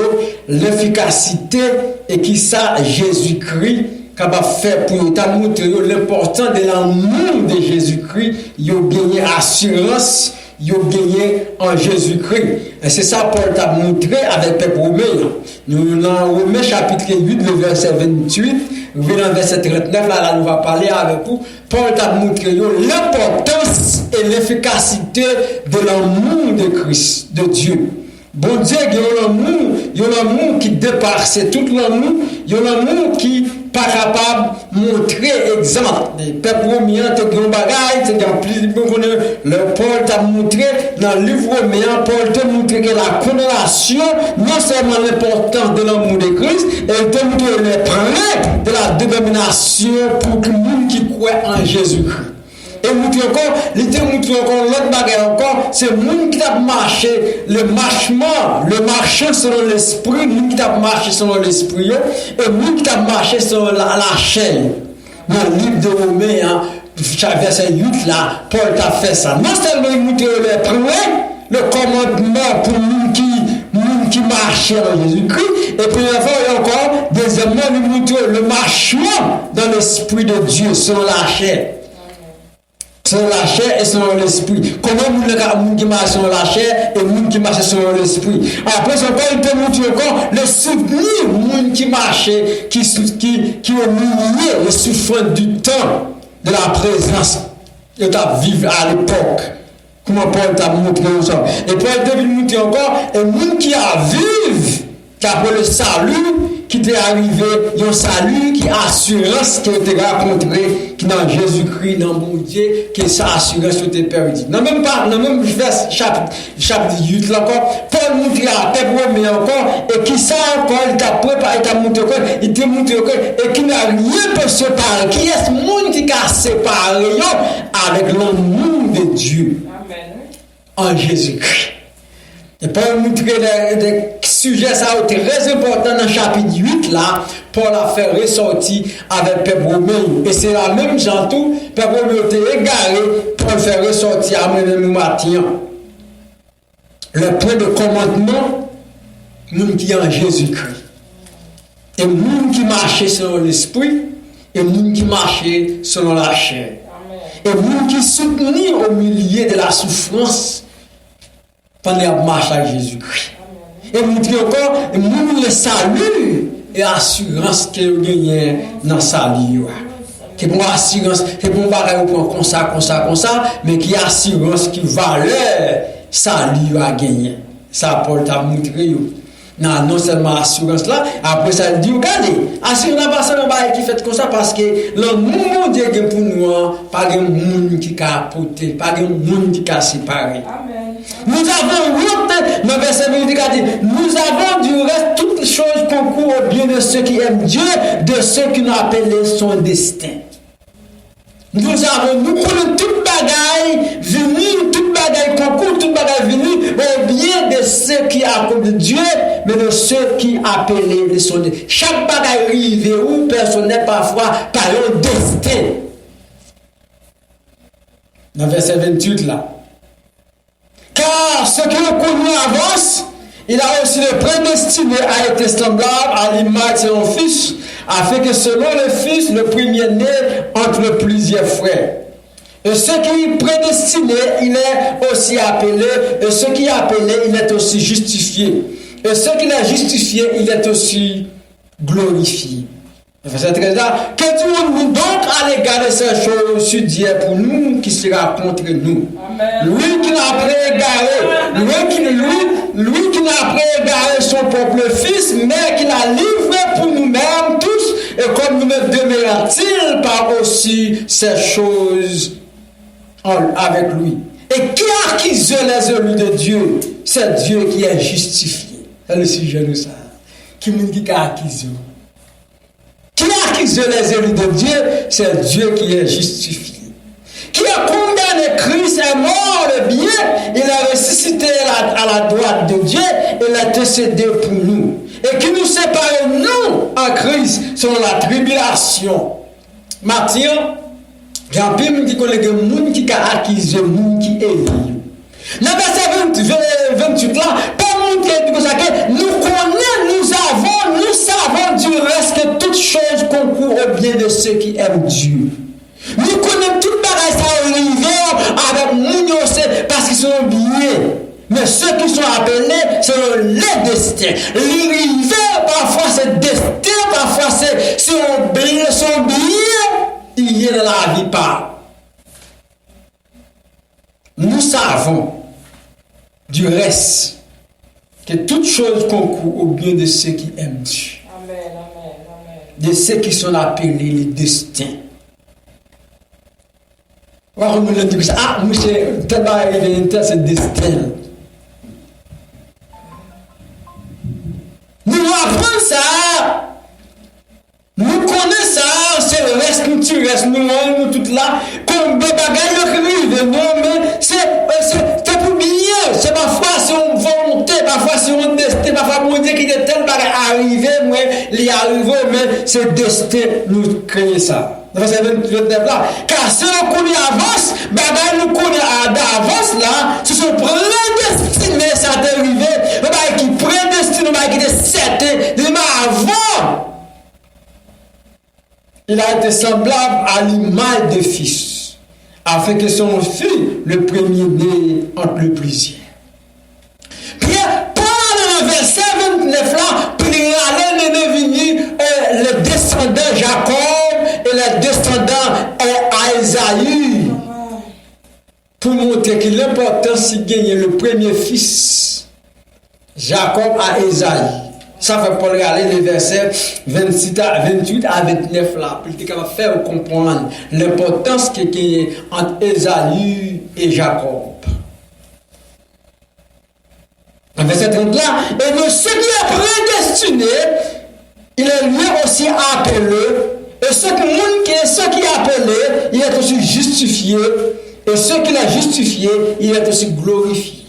l'efficacité et qui ça Jésus-Christ capable faire pour nous. Il t'a montré l'importance de l'amour de Jésus-Christ. Il a gagné assurance, il a gagné en Jésus-Christ. Et c'est ça Paul t'a montré avec Père Romain. Nous dans Romains chapitre 8, le verset 28, vous voyez dans le verset 39, là nous va parler avec vous. Paul t'a montré l'importance et l'efficacité de l'amour de Christ, de Dieu. Bon Dieu, il y a l'amour qui dépasse tout l'amour, il y a l'amour qui n'est pas capable de montrer exemple. Les peuples romains, tu as un bagage, tu as plus le Paul t'a montré, dans le livre romain, Paul t'a montré que la condamnation, non seulement l'importance de l'amour de Christ, elle t'a montré les principes de la détermination pour tout le monde qui croit en Jésus-Christ. Et montre encore, il te montre encore l'autre bagarre encore, c'est le monde qui a marché, le marché selon l'esprit, le monde qui a marché selon l'esprit, et le monde qui a marché selon la chair. Dans le livre de Romains, verset 8 là, Paul t'a fait ça. Non seulement il montre le premier, le commandement pour nous qui marchent en Jésus-Christ, et puis encore, deuxièmement, il montre le marchement dans l'esprit de Dieu, selon la chair. Selon la chair et selon l'esprit. Comment nous qui marche selon la chair et nous qui marche selon l'esprit. Après, encore, il te montre encore le souvenir, nous qui marche, qui est lié, le souffrant du temps, de la présence de ta vie à l'époque. Comment Paul t'a montré ça. Et Paul te montre encore, et nous qui a vécu, qui a le salut, qui t'est arrivé, un salut qui assurance qui t'est rencontré, qui dans Jésus-Christ, dans mon Dieu, qui est sa assurance qui t'est perdu. Non, même verset chapitre 8 là encore, Paul montre à Pèbre, mais encore, et qui ça encore, il t'a préparé, il t'a montré encore, il t'a montré encore, et qui n'a rien pour séparer. Qui est ce monde qui a séparé avec l'amour de Dieu? En Jésus-Christ. Et Paul montre des sujets ça a été très important dans le chapitre 8 là, Paul a fait ressortir avec Père Romain. Et c'est la même gens tout, Père Romain était égaré, Paul fait ressortir à nous matin. Le point de commandement, nous qui en Jésus-Christ. Et nous qui marchons selon l'esprit, et nous qui marchons selon la chair. Et nous qui soutenons au milieu de la souffrance pendant la marche avec Jésus-Christ. Et nous disons encore, nous le salut et assurance que nous gagnons dans le salut. C'est pour assurance, c'est pour bagage comme ça, mais qui assurance qui valeur salut à gagner. Ça Paul t'a montré. Non seulement assurance là, après ça il dit regardez, assurance là pas seulement qui fait comme ça parce que le monde Dieu que pour nous pas de monde qui a porté, pas de monde qui a séparé. Amen. Nous avons honte dans verset 8 dit nous avons du reste toutes choses concourent au bien de ceux qui aiment Dieu, de ceux qui nous appellent son destin. Nous connaissons toute bagaille venue, toute bagaille concours, toute bagaille venue au bien de ceux qui appellent Dieu, mais de ceux qui appellent de son destin. Chaque bagaille arrive où personnel parfois par un destin. Dans verset 28 là. Car ce que nous connaissons avance, il a aussi le prédestiné à être semblable à l'image de son fils, afin que selon le fils, le premier-né entre plusieurs frères. Et ce qui est prédestiné, il est aussi appelé, et ce qui est appelé, il est aussi justifié. Et ce qui est justifié, il est aussi glorifié. Verset 13 là, que dirons-nous donc à l'égard de ces choses sur Dieu pour nous qui sera contre nous? Amen. Lui qui n'a pas égaré, lui qui n'a pas égaré son propre fils, mais qui l'a livré pour nous-mêmes tous, et comme nous ne demeurera-t-il pas aussi ces choses avec lui? Et qui a accusé les élus de Dieu? C'est Dieu qui est justifié. C'est le sujet de ça. Qui me dit qu'il a accusé? Qui a accusé les élus de Dieu? C'est Dieu qui est justifié. Qui a condamné Christ est mort le bien, il a ressuscité à la droite de Dieu, il a intercédé pour nous. Et qui nous sépare, nous, en Christ, selon la tribulation. Matthieu, Jean-Pierre me dit qu'on est des gens qui a accusé, des gens qui est lié. Dans verset 28 là, Paul nous dit que nous connaissons, nous savons du reste que toutes choses concourent au bien de ceux qui aiment Dieu. Nous connaissons tout bagaille ça arrive avec nous parce qu'ils sont bien. Mais ceux qui sont appelés selon les destins. L'arrivée, parfois c'est destin, parfois c'est son bien, il y a dans la vie pas. Nous savons du reste que toutes choses concourent au bien de ceux qui aiment Dieu. Amen, amen, amen. De ceux qui sont appelés les destins. On me dit ça, ah, monsieur, tel va arriver, c'est destin. Nous apprenons ça, nous connaissons ça, c'est le reste nous nous petits restes, nous toutes là, comme des bagages écrivent, non, mais c'est pour bien. C'est parfois c'est une volonté, parfois c'est un destin, parfois on dit qu'il est tel bagage arrivé, moi, il est arrivé, mais c'est destin nous créer ça. Verset 29 là. Car si on connaît avance, bagage nous connaît d'avance là, ce sont prédestinés ça d'arriver, le bagage qui prédestiné, le bagage qui est certain, avant. Il a été semblable à l'image de fils, afin que son fils, le premier-né entre le plusieurs. Puis, pendant le verset 29 là, puis il allait devenir le descendant Jacob et le descendant Isaïe, pour montrer que l'importance c'est gagner le premier fils, Jacob à Isaïe. Ça fait Paul regarder les versets 28 à 29 là, pour qu'il va faire comprendre l'importance qu'il y a entre Esaü et Jacob. En verset 30 là, et de ce qui est prédestiné, il est lui aussi appelé, et ce qui est appelé, il est aussi justifié, et ce qu'il a justifié, il est aussi glorifié.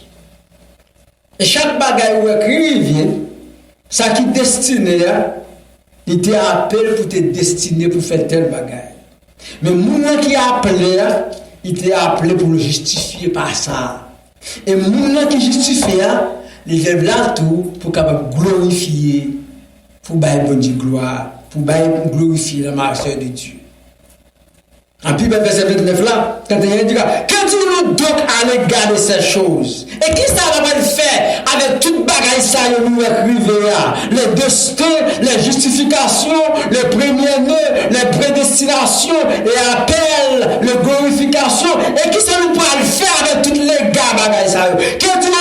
Et chaque bagaille où écrit, ça qui est destiné, il t'a appelé pour te destiner pour faire tel bagaille. Mais moun qui a appelé, il t'a appelé pour le justifier par ça. Et moun qui justifie, il lève là tout pour capable glorifier, pour bailler bon Dieu gloire, pour bailler glorifier la marche de Dieu. En plus, verset 29 là, quand il dit, qu'est-ce donc à l'égard de ces choses? Et qui ça va faire avec toute bagaille ça, nous écrivons les destins, les justifications, les premiers-nés, les prédestinations, et appels, les glorifications, et qui ça nous pourra le faire avec toutes les gars bagaille ça? Qu'est-ce que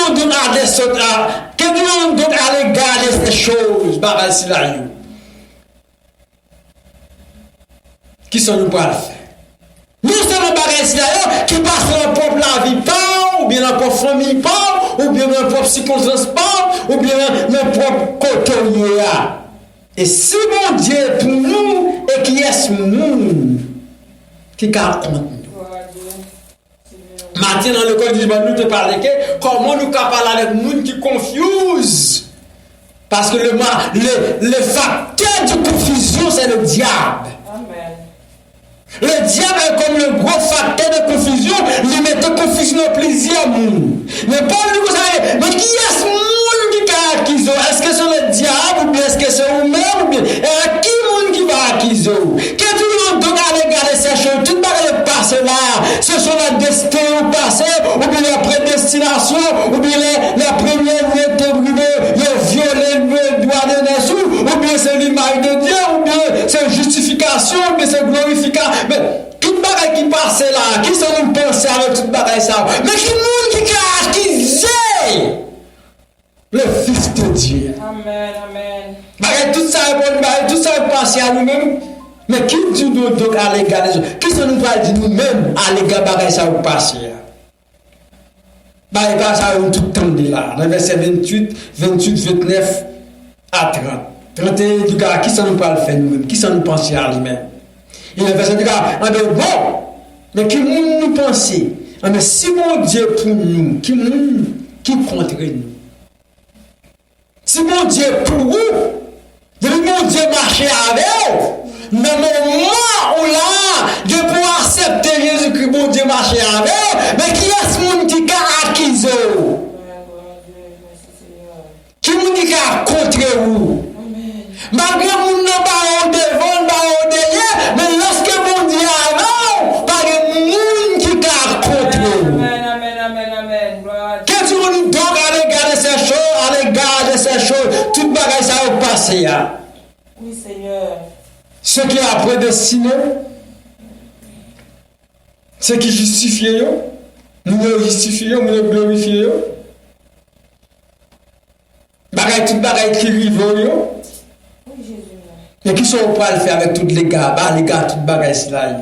nous donc à l'égard de ces choses, bagaille ça? Qui ça nous pourra le faire? Nous sommes les bagages qui passent dans notre propre vie, ou bien dans notre famille, ou bien dans notre propre circonstance, ou bien dans notre propre côté. Et si mon Dieu est pour nous, et qui est nous, qui raconte nous. Maintenant, dans le code du Bible, nous te parlons de comment nous parler avec nous qui confuse. Parce que le facteur de confusion, c'est le diable. Amen. Le diable est comme le gros facteur de confusion, il met de confusion au plaisir à nous. Mais Paul nous dit, mais qui est ce monde qui va acquiser? Est-ce que c'est le diable ou bien est-ce que c'est vous-même ou bien et qui monde qui va acquiser? Qu'est-ce que nous devons regarder ces choses? Tout le passé là, ce sont la destin au passé, ou bien la prédestination, ou bien la première lettre brûlée, le violet, le doigt de Nassau, ou bien c'est l'image de Dieu, ou bien c'est justification, ou bien c'est glorification. Mais toute bagaille qui passe là, qui sont nous penser avec toute bagaille ça? Mais qui monde qui a acquisé le Fils de Dieu? Amen, amen. Bagaille tout ça est passé à nous-mêmes. Mais qui dit nous donc à l'égard des autres? Qui sont nous pas dit nous-mêmes à l'égard bagaille ça vous passé? Bagaille ça vous tout temps de là. Dans verset 28, 29 à 30. 31 du gars, qui sont nous pas le faire nous-mêmes? Qui sont nous penser à lui-même? Il a fait ça, bon, mais qui nous penser? Mais si mon Dieu pour nous, qui contre nous? Si mon Dieu pour vous, mon Dieu marcher avec vous, dans le moment où là, Dieu pour accepter Jésus-Christ, mon Dieu marcher avec vous, mais qui est ce monde qui a acquis vous? Qui est a contre vous? Malgré mon nom, pas devant, pas derrière, mais lorsque mon Dieu avant, par le monde qui a contre vous. Amen, amen, amen, amen. Qu'est-ce que nous donc à l'égard de ces choses, toute bagaille ça va passer. Oui, Seigneur. Ce qui a prédestiné, ce qui justifie, nous le justifions, nous le glorifions. Bagaille, toute bagaille qui rive, et qui sont prêts à le faire avec tous les gars, toutes bagailles là.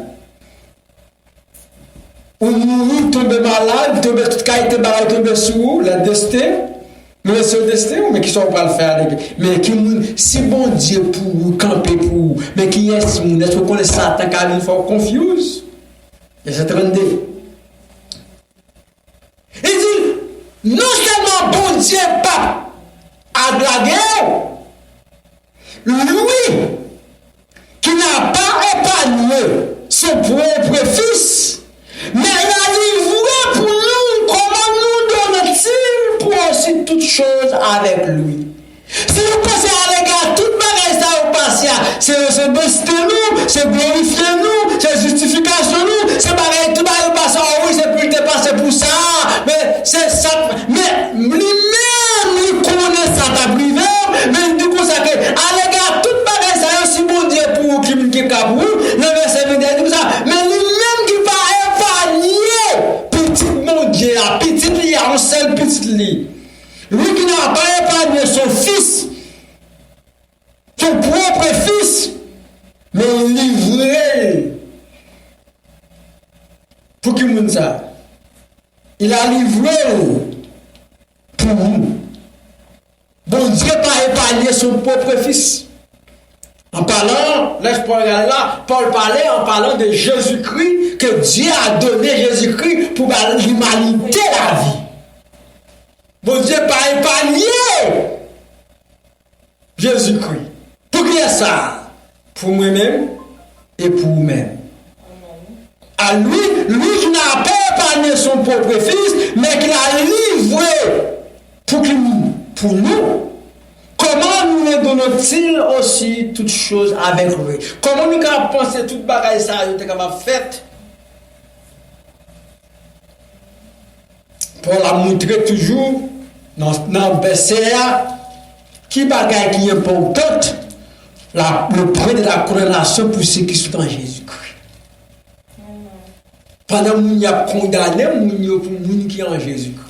Ou nous tombons malade, toute qualité bagaille tombe sur vous, la destin. Mais c'est le destin, mais qui sont pas le faire avec. Mais qui si bon Dieu pour vous, camper pour vous, mais qui est-ce que vous connaissez Satan car il faut confuse. Et c'est 32. Il dit, non seulement bon Dieu pas à la guerre, lui qui n'a pas épargné son propre fils, mais il a livré pour nous comment nous donne-t-il pour aussi toutes choses avec lui. Si vous pensez à l'égard, toute bagaille ça vous passez, c'est booster nous, c'est glorifier nous, c'est justification nous, c'est bagaille tout bagaille passé, oh oui, c'est plus passé pour ça, mais c'est ça, mais lui-même, il connaît ça, ta privé, mais il dit comme ça que, à l'égard, toute bagaille ça, aussi bon Dieu pour qui est capable, le verset 21 dit ça, mais lui-même qui va épargner, petit mon Dieu, petit lit, un seul petit lit. Lui qui n'a pas épargné son fils, son propre fils, mais il livré. Pour qui monde ça? Il a livré pour nous. Bon Dieu n'a pas épargné son propre fils. En parlant, laisse-moi regarder là, Paul parlait en parlant de Jésus-Christ, que Dieu a donné Jésus-Christ pour l'humanité la vie. Bon Dieu pas épargné Jésus-Christ. Pour qui est ça? Pour moi-même et pour vous-même. À lui qui n'a pas épargné son propre fils, mais qui l'a livré pour nous. Comment nous les donnons-ils aussi toutes choses avec lui? Comment nous avons pensé toute bagaille ça a été faite? Pour la montrer toujours dans le BCA, qui bagaille qui est importante, le point de la condamnation pour ceux qui sont en Jésus-Christ. Pendant que nous avons condamné pour nous qui sont en Jésus-Christ.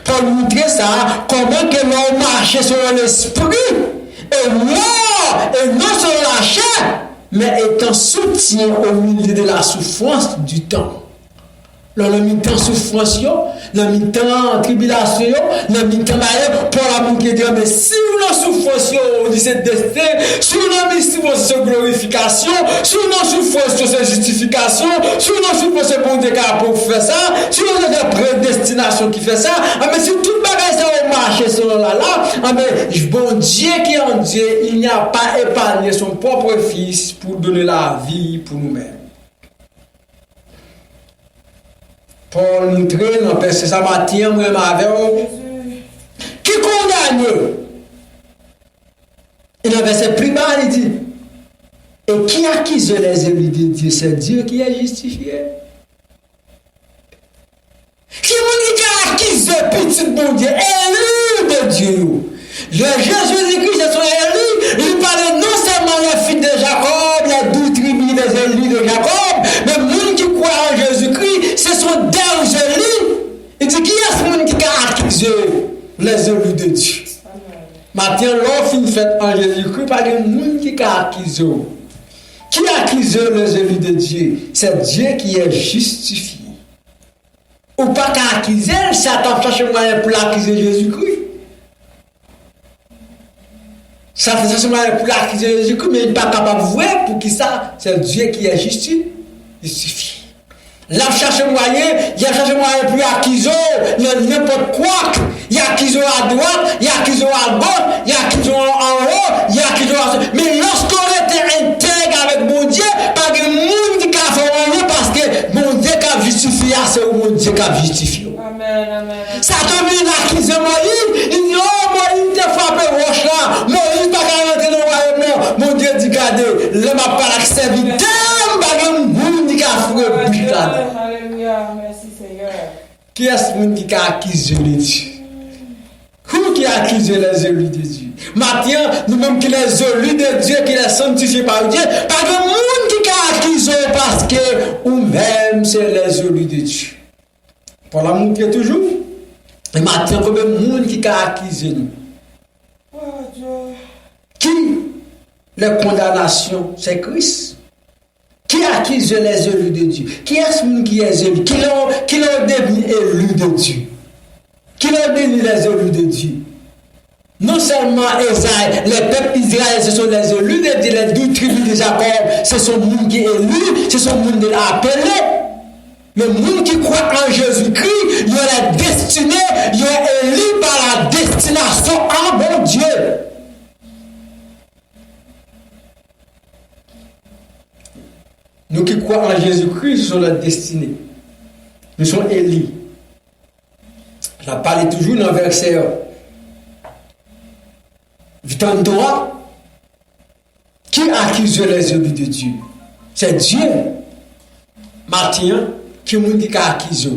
Pour montrer ça, comment que l'on marche sur l'esprit, et non sur la chair, mais étant soutien au milieu de la souffrance du temps. Dans le mi-temps souffrance, dans le mi-temps tribulation, dans le mi-temps malheur, pour l'amour qui dit, mais si vous avez souffrance, on dit c'est destin, si vous avez souffrance, c'est glorification, si vous avez souffrance, c'est justification, si vous avez souffrance, c'est bon Dieu pour faire ça, si vous avez prédestination qui fait ça, mais si tout bagage ça va marcher selon là, mais bon Dieu qui est en Dieu, il n'y a pas épargné son propre fils pour donner la vie pour nous-mêmes. Paul nous traîne en verset ça matin, moi avec qui condamne. Et dans le verset plus bas, il dit, et qui accuse les élus de Dieu? C'est Dieu qui est justifié. Qui accuse le petit bon Dieu, élu de Dieu? Jésus-Christ, c'est son élu. Il parle non seulement les filles de Jacob, les 12 tribus des élus de Jacob, mais le monde qui croit en Jésus-Christ, ce sont des élus. Il dit, qui est ce monde qui a accusé les élus de Dieu? Maintenant, l'offre faite en Jésus-Christ, par le monde qui a accusé. Qui accuse les élus de Dieu? C'est Dieu qui est justifié. Ou pas qu'à accuser, Satan cherche un moyen pour l'accuser Jésus-Christ. Ça fait ça moyen pour l'accuser Jésus-Christ, mais il n'est pas capable de voir pour qui ça? C'est Dieu qui est justifié. Là, il cherche un moyen pour accuser n'importe quoi. Il accuse à droite, il accuse à gauche, il accuse en haut, il accuse à... Mais lorsqu'on était intègre avec mon Dieu, pas de monde qui a fait rien parce que mon Dieu qui a justifié, c'est mon Dieu qui a justifié. Amen, amen. Ça te vient d'accuser Moïse, il dit, oh Moïse t'a frappé roche là, Moïse pas qu'à rentrer dans le royaume, mon Dieu dit, regardez, le m'a pas accepté, pas de monde qui a fait bouche là. Alléluia, merci Seigneur. Qui est-ce qui a accusé les dieux? Qui a accusé les élus de Dieu? Maintenant, nous-mêmes qui les élus de Dieu, qui les sanctifiés par Dieu, pas de monde qui a accusé parce que ou même c'est les élus de Dieu. Pour la montrer toujours. Et maintenant, combien de monde qui a accusé nous? Oh Dieu. Qui? Les condamnations, c'est Christ. Qui accuse les élus de Dieu? Qui est-ce qui est élu? Qui l'ont devenu élu de Dieu? Qui l'ont devenu les élus de Dieu? Non seulement Esaïe, les peuples d'Israël, ce sont les élus des 12 tribus de Jacob, ce sont les gens qui sont élus, ce sont les gens qui sont appelés. Mais les gens qui croient en Jésus-Christ, ils ont la destinée, ils sont élus par la destination en bon Dieu. Nous qui croyons en Jésus-Christ, nous sommes la destinée. Nous sommes élus. Je parle toujours dans le verset 23. Qui accuse les élus de Dieu? C'est Dieu. Matin, qui nous dit qu'il accuse?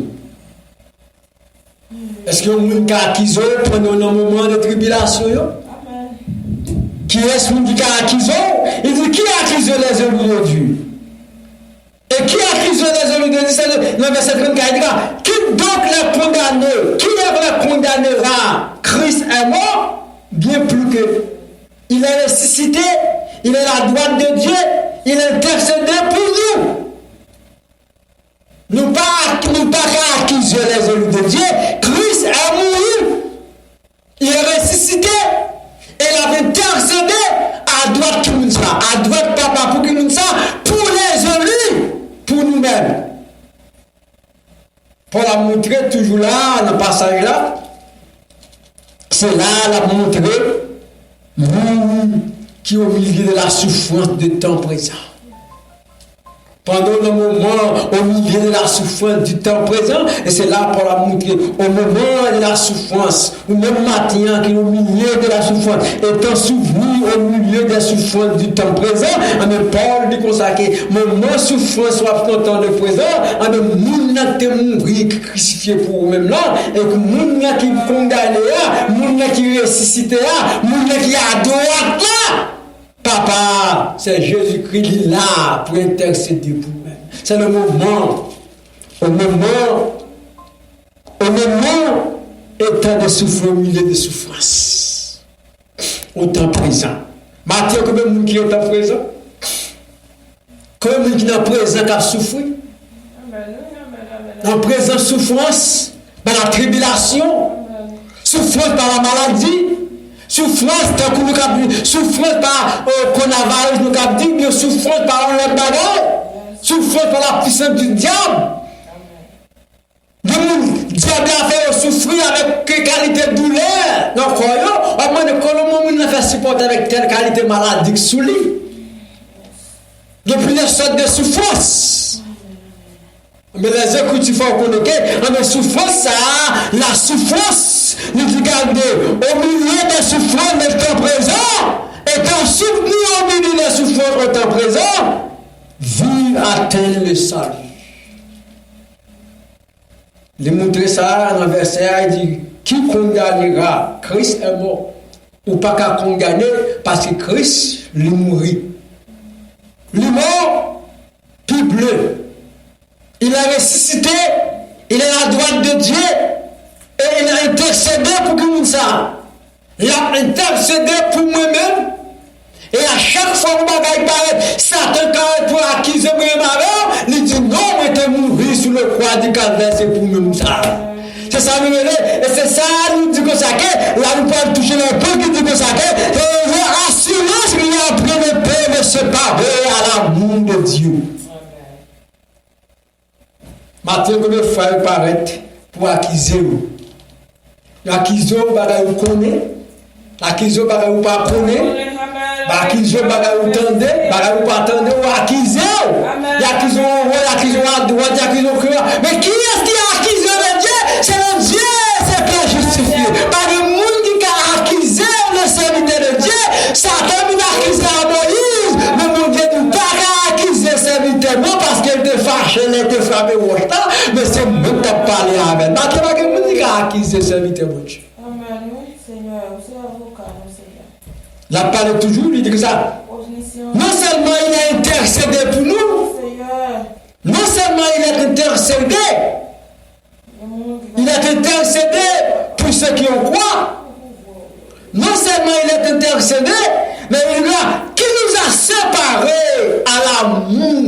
Est-ce que nous accuse pendant un moment de tribulation? Amen. Qui est-ce qui accuse? Il dit qui accuse les élus de Dieu? Et qui accuse les élus de Dieu? C'est le verset 34. Il dit qui donc les condamnera? Qui les condamnera? Christ est mort, bien plus que. Il est ressuscité, il est à la droite de Dieu, il est intercédé pour nous. Nous pas accuser les élus de Dieu. Christ est mort, il est ressuscité, et il a intercédé à droite de nous, à droite papa pour nous, pour les élus, pour nous-mêmes. Pour la montrer toujours là, dans le passage là, c'est là la montrer. Qui au milieu de la souffrance du temps présent. Pendant le moment, au milieu de la souffrance du temps présent, et c'est là pour la montrer, au moment de la souffrance, ou même matin, qui est au milieu de la souffrance, étant souvenu au milieu de la souffrance du temps présent, on me parle du consacré, moment souffrance soit dans le temps de présent, on me moun n'a te mourir, crucifié pour eux-mêmes là, et que moun n'a qui condamné, moun n'a qui ressuscité, moun n'a qui a droite là. Papa, c'est Jésus-Christ qui est là pour intercéder pour nous. C'est le moment, au moment étant de souffrir au milieu de souffrance. Au temps présent. Matthieu, combien de monde qui est au temps présent? Combien de monde qui est dans présent qui a souffert? En présent souffrance, par la tribulation, souffrance par la maladie. Souffrance par coronavirus, nous avons dit, mais souffrance par le bagage, souffrance par la puissance du diable. Le diable a fait souffrir avec quelle qualité de douleur. Nous croyons, au moins, comment on a fait supporter avec telle qualité de maladie sous lui. Il y a plusieurs sortes de souffrances. Mais les écritures font connaître, la souffrance, ça, la souffrance, nous regardons au milieu des souffrances de temps présent, étant souvenu au milieu des souffrances de temps présent, vivre atteindre le salut. Il montre ça dans le verset, il dit, qui condamnera? Christ est mort. Ou pas qu'à condamner, parce que Christ, lui mourit. Lui mort, puis bleu. Il a ressuscité, il est à la droite de Dieu, et il a intercédé pour que nous ça. Il a intercédé pour moi-même, et à chaque fois que je parle, Satan, quand il peut accuser moi-même, il dit non, je vais mourir sur le croix du calvaire, c'est pour nous ça. C'est ça, nous et c'est ça, nous dit que ça, là, nous pouvons toucher le peu qui dit que ça, et l'assurance qu'il y a après le Père de se parler à l'amour de Dieu. Maintenant, que mes frères paraissent pour accuser vous. L'accuser, vous connaissez. L'accuser, vous ne pas connaissez. L'accuser, vous attendez. Vous pas attendez. Vous accusez. L'accuser, à droite, l'accuser au cœur. Mais qui est-ce qui a accusé le Dieu? C'est le Dieu, c'est qui est justifié. Par le monde qui a accusé le serviteur de Dieu, Satan nous a accusé à Moïse. Mais mon Dieu nous pas accusé le serviteur, non parce qu'il était fâché, il était frappé, mais c'est moi qui ai parlé avec. Maintenant, il y a quelqu'un qui a accusé le serviteur de Dieu. Amen. Seigneur, vous êtes avocat, Seigneur. La parole toujours, lui dit que ça. Non seulement il a intercédé pour nous, non seulement il a intercédé, il a intercédé pour ceux qui ont croit. Non seulement il a intercédé, mais il a qui nous a séparés à l'amour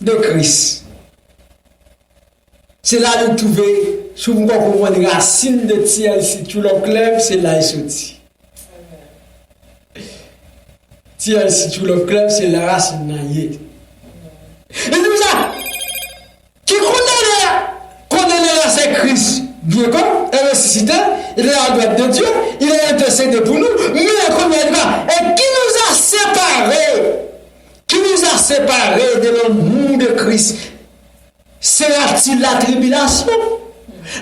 de Christ. C'est là de trouver, souvent qu'on voit les racines de tiers, si tu l'enclèves, c'est là il sortit. TLC True Love Club, c'est la racine naïe. Et nous ça, qui condamné là, c'est Christ. Bien comme, est ressuscité, il est à droite de Dieu, il est intercédé pour nous, mais combien de fois, et qui nous a séparés de l'amour de Christ? Sera-t-il la tribulation?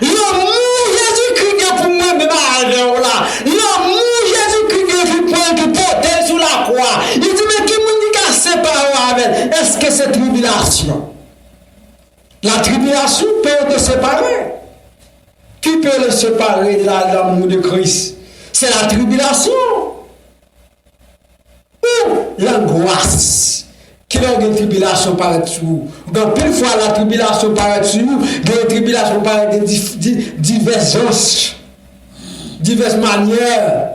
L'amour Jésus-Christ pour moi, même à là. L'amour Jésus-Christ qui portait sur la croix. Il dit, mais qui nous dit qu'à séparer avec? Est-ce que c'est tribulation? La tribulation peut te séparer. Qui peut le séparer de l'amour de Christ? C'est la tribulation. Ou l'angoisse. Qui a une tribulation par-dessus. Donc, une fois la tribulation par-dessus, la tribulation par de diverses manières,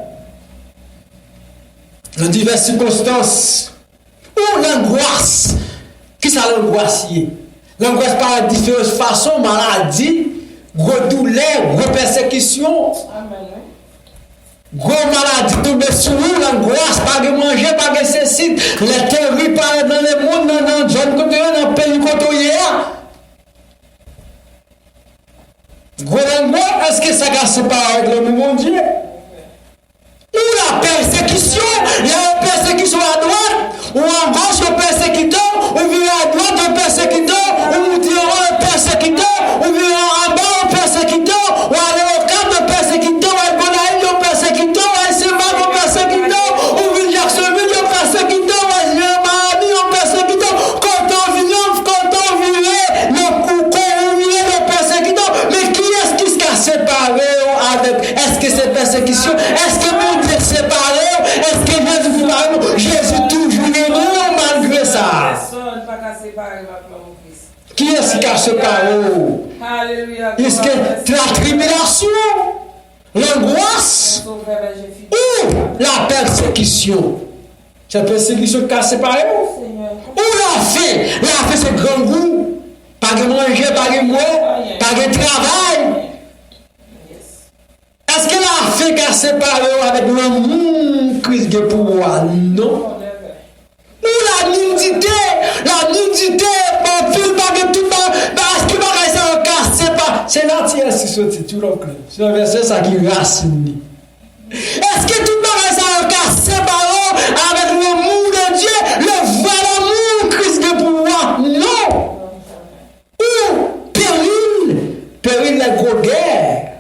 dans diverses circonstances. Ou l'angoisse. Qui ça l'angoisse? L'angoisse par différentes façons, maladie, gros douleur, gros persécution. Amen. Gros maladie tomber sur nous, l'angoisse, pas de manger, pas de ceci, les théories parlent dans le monde, dans le zone côté, dans le pays côté. Gros l'angoisse, est-ce que ça va se séparer avec le mon Dieu? Ou la persécution, il y a une persécution à droite, ou à gauche, un persécuteur, ou vient à droite, un persécuteur, ou nous dirons un persécuteur, ou vient en bas, un persécuteur, ou aller au cap, un persécuteur, ou à Gonaïve, un persécuteur, ou à Séval, un persécuteur, ou vient Jacksonville, un persécuteur, ou à Miami, un persécuteur, quand on vient, le persécuteur, mais qui est-ce qui se séparé avec? Est-ce que c'est persécution? Est-ce que mon Dieu séparé? Est-ce que Jésus séparé? Jésus toujours aimé malgré ça. Qui est-ce qui a séparé? Est-ce que la tribulation, l'angoisse ou la persécution? C'est la persécution qui a séparé? Ou la faim c'est grand goût. Pas de manger, pas de boire, pas de travail. Est-ce que la faim qui a séparé avec l'amour Christ de pouvoir? Non. Ou la nudité, mon fils, pas de tout, parce que ma raison en cas, c'est pas. C'est l'entière si c'est tout le club. C'est un verset ça qui racine. Est-ce que tout ma raison en cas, séparé avec l'amour de Dieu, le vrai amour Christ de pouvoir? Non. Ou péril la grosse guerre.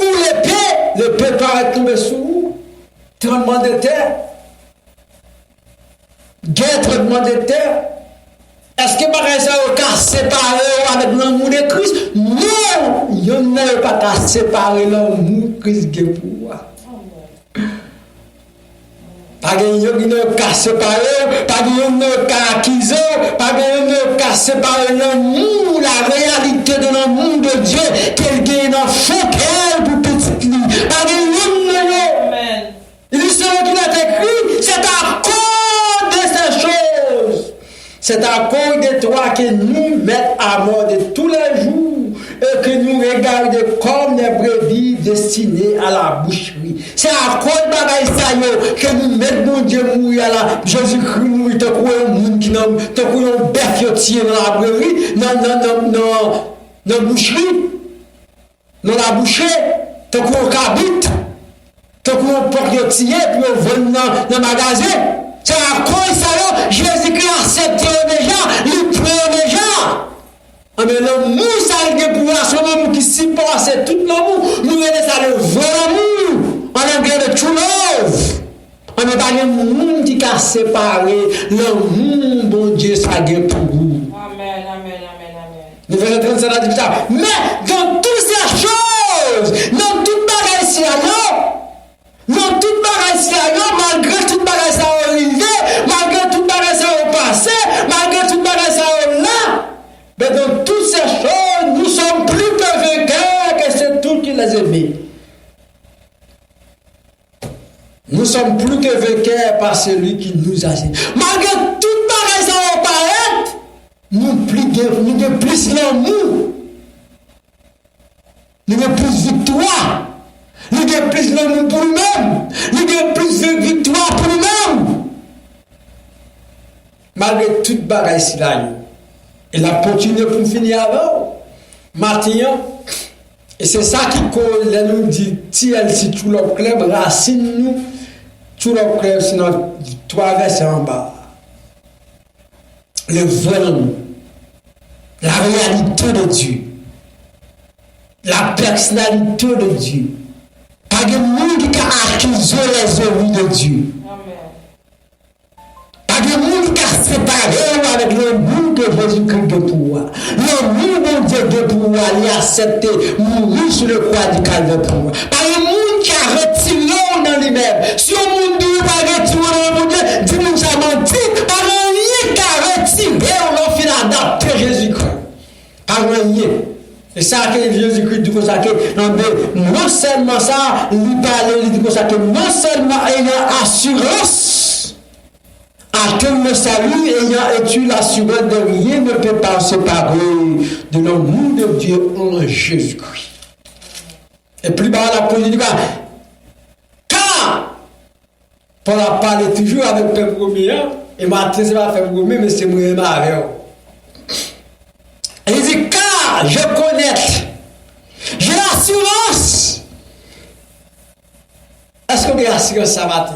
Ou l'épée paraît tomber sur vous. Tremblement de terre. Guerre, tremblement de terre. Est-ce que par exemple, on peut séparer avec l'amour de Christ? Non! Il n'y a pas qu'à séparer l'amour de Christ de pouvoir. Pas de qu'à séparer, pas de qu'à acquiser, pas de qu'à séparer l'amour, la réalité de l'amour de Dieu, quelqu'un dans son cœur pour petite lui. Pas de Amen. Il dit ce qu'il a écrit, c'est à cause de ces choses. C'est à cause de toi que nous mettons à mort de tous les jours et que nous regardons comme des brebis destinées à la boucherie. C'est à cause de bagaille que nous mettons mon Dieu mourir à la Jésus-Christ mourir, te croire un monde qui n'a te croire un bœuf qui tient dans la brebis, dans la boucherie, dans la boucherie, te croire un cabit, te croire un porc qui tient pour vendre dans le magasin. C'est à cause de ça, Jésus-Christ accepte déjà, il prend déjà. Mais l'amour, ça a le pouvoir, c'est l'amour qui supporte tout l'amour. Nous venons ça le vrai amour. On a bien le true love. On n'a pas le monde qui a séparé l'amour, bon Dieu, ça a pour vous. Amen, amen, amen, amen. Nous venons de ça, mais dans toutes ces choses, dans toute bagaille, dans toute bagaille, malgré toute bagaille, ça a arrivé, malgré toute bagaille, ça a passé, malgré toute bagaille, ça a là. Mais dans toutes ces choses, nous sommes plus que vainqueurs que c'est tout qui les aimait. Nous sommes plus que vainqueurs par celui qui nous a aimés. Malgré toute bagaille, ça va paraître, nous avons plus l'amour, nous avons plus victoire. Nous avons plus l'amour pour nous-mêmes. Nous avons plus malgré toute bagaille ici là. Et la continuer pour finir avant. Matin, et c'est ça qui colle, nous dit, si tout le club, racine nous, tout le club, sinon, 3 versets en bas. Le vrai, la réalité de Dieu, la personnalité de Dieu. Pas de monde qui a accusé les œuvres de Dieu. Pas de monde qui a séparé avec le monde de Jésus-Christ de pouvoir. Le monde de Dieu de pouvoir, il a accepté mourir sur le croix du calvaire pour moi. Pas de monde qui a retiré dans lui-même. Si on monde ne pas retiré dans le monde, dis-nous ça menti. Pas de rien qui a retiré, on a fait adapter Jésus-Christ. Pas de rien. Et ça que Jésus-Christ dit comme ça que non seulement ça, il parle, il dit comme ça que non seulement ayant assurance à que le salut ayant été l'assurance de rien ne peut pas se séparer de l'amour de Dieu en Jésus-Christ. Et plus bas la position car Paul a parlé toujours avec le peuple romain et maintenant c'est pas le peuple romain mais c'est moi avec eux. Et il dit car je connais, j'ai l'assurance. Est-ce qu'on a l'assurance ça matin?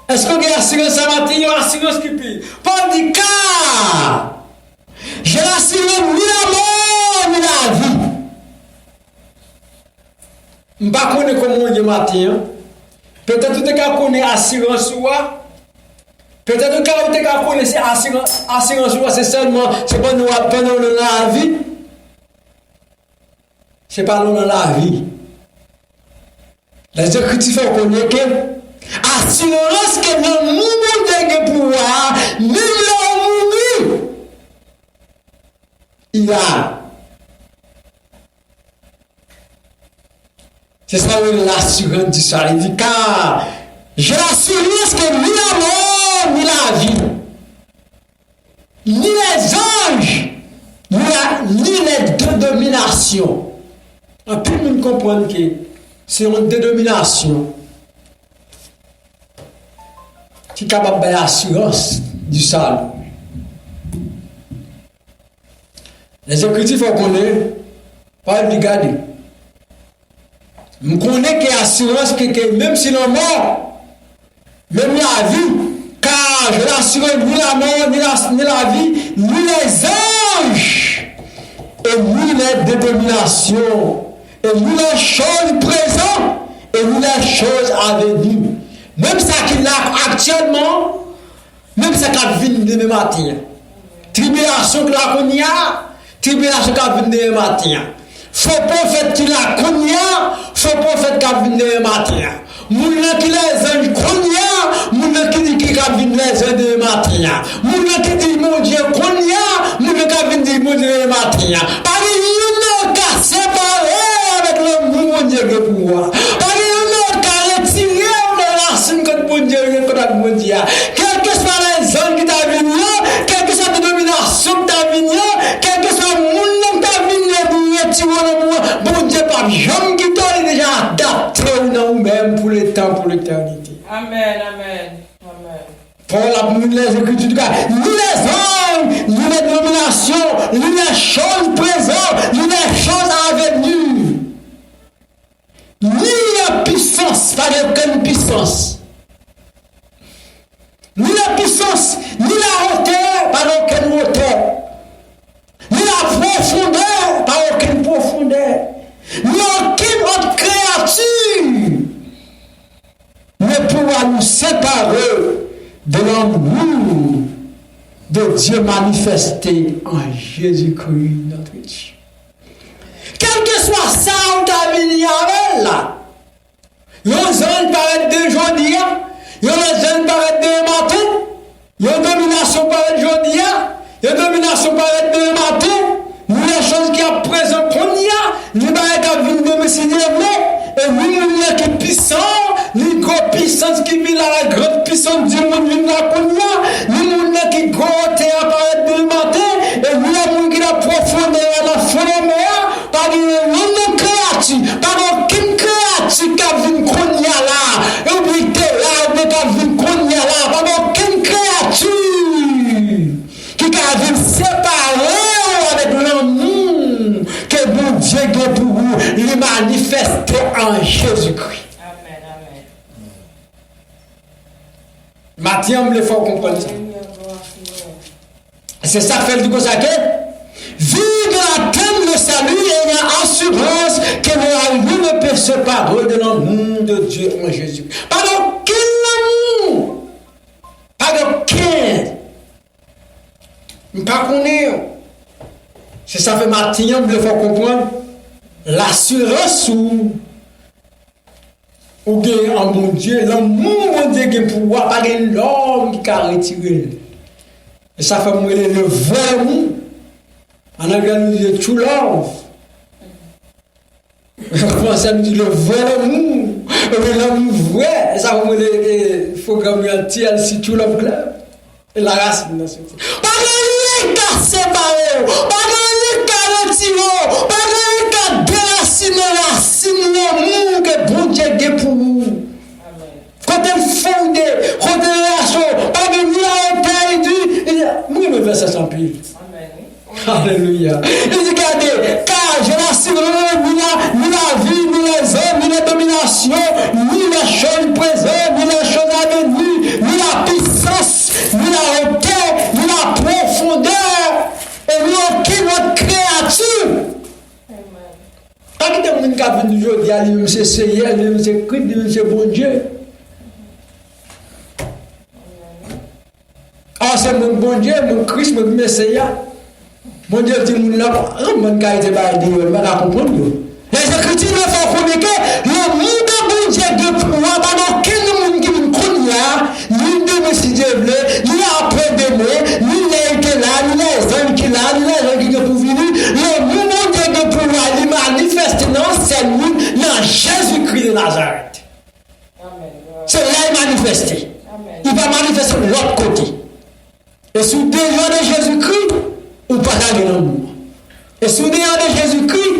Est-ce qu'on a l'assurance ça matin? Il y a l'assurance qui pille. Paul dit car j'ai l'assurance ni la mort ni la vie. Je ne sais pas comment on dit matin. Peut-être que tu connais l'assurance soi. Peut-être que tu connais l'assurance soi, c'est seulement c'est pas nous pendant la vie. C'est pas dans la vie. Les Écritures font connaître que assurance que le monde de pouvoir, même l'homme, il a. C'est ça l'assurance du salut. Il dit car j'ai l'assurance que ni la mort, ni la vie, ni les anges, ni les deux dominations. Un peu de monde comprendre que c'est une dénomination qui est capable de l'assurance du salut. Les Écritures font connaître, pas regarder. Je connais qu'il y a assurance que même si l'on mort, même la vie, car je l'assure ni la mort, ni la vie, ni les anges, et ni les déterminations, et ni les choses présentes, et ni les choses à venir. Même ça qu'il a actuellement, même ça qu'il a venu demain matin. Tribulation qu'il a connue, tribulation qu'il a venu demain matin. Faut prophète qui la connaît, faut prophète qui a venu demain matin. Mouna qui les anges connaît, mouna qui dit qu'il a venu les anges demain matin. Mouna qui dit mon Dieu connaît, mouna qui a venu mon Dieu demain matin. Par une qui a séparé avec le mon Dieu de pouvoir. Par une qui a retiré de la racine que mon Dieu que mon Dieu. Quel que soit les anges qui t'a venu, quelle que soit la domination qui t'a venu, quel que soit le monde qui t'a venu, bon Dieu, pas jamais qui t'a déjà adapté nous-mêmes pour le temps, pour l'éternité. Amen, amen, amen. Pour les Écritures, ni les hommes, ni les dominations, ni les choses présentes, ni les choses à venir, ni la puissance, pas aucune puissance, ni la puissance, ni la hauteur, pas aucune hauteur, ni la profondeur, pas aucune profondeur, ni aucune autre créature ne pourra nous séparer de l'amour de Dieu manifesté en Jésus-Christ, notre Dieu. Quel que soit ça, on t'a venu avec là. Il y a un jeune paraît de journée, il y a un jeune paraît de matin, il y a une domination paraît de journée, il y a une domination paraît de matin, nous les choses qui sont présentes qu'on y a, nous paraît qu'à venir de me et nous qui est puissant, nous gros puissance qui vit la grande puissance du monde, nous la connaît, nous qui gros apparaît de matin, et nous qui la profondeur, la fondeur, par une créature, par aucune créature qui a vu qu'on y a là, et puis là, on est à vu qu'on y a là, par aucune créature. Dieu pour vous, il manifeste en Jésus-Christ. Amen, amen. Maintenant, il faut comprendre ça. C'est ça fait du consacré. Vive la thème le salut et l'assurance que nous ne peut se parler de l'amour de Dieu en Jésus. Pas d'aucun amour. Pas d'aucun. Pas qu'on est. C'est ça fait maintenant, il faut comprendre. L'assurance ou gagne en bon Dieu, l'amour de Dieu qui est pouvoir, pas l'homme qui a retiré. Et ça fait mourir le vrai amour. En anglais, nous disons true love. En français, nous disons le vrai amour. Mais l'amour vrai, ça fait mourir le programme TLC True Love Club. Et la race, nous sommes. Pas de cas séparé, pas de cas retiré, pas de cas déraciner l'amour que bon Dieu a pour vous. Quand elle fondé, quand elle relation, pas de miracle perdu. Moi, je me fais ça sans pile. Alléluia. Il dit, regardez, car je n'assurerai ni la vie, ni les hommes, ni les dominations, ni les choses présentes, ni les choses à venir, ni la puissance, ni la hauteur, ni la profondeur, et ni aucune autre créature. Pas que des gens qui ont venu aujourd'hui, lui, c'est Seigneur, lui, c'est Christ, lui, c'est bon Dieu. Ah, c'est mon bon Dieu, mon Christ, mon Messie. Mon Dieu dit, mon qualité va aider, on va comprendre. Les Écritures me font connaître que le monde de Dieu de pouvoir, pas aucun monde qui me connaît, ni de me si Dieu veut, ni après de moi, ni les qui là, ni les hommes qui là, ni les gens qui sont venus. Le monde de pouvoir, il manifeste dans cette monde, dans Jésus-Christ de Nazareth. C'est là il manifeste. Il va manifester de l'autre côté. Et sous le dehors de Jésus-Christ, ou pas l'amour. Et sous le dehors de Jésus-Christ,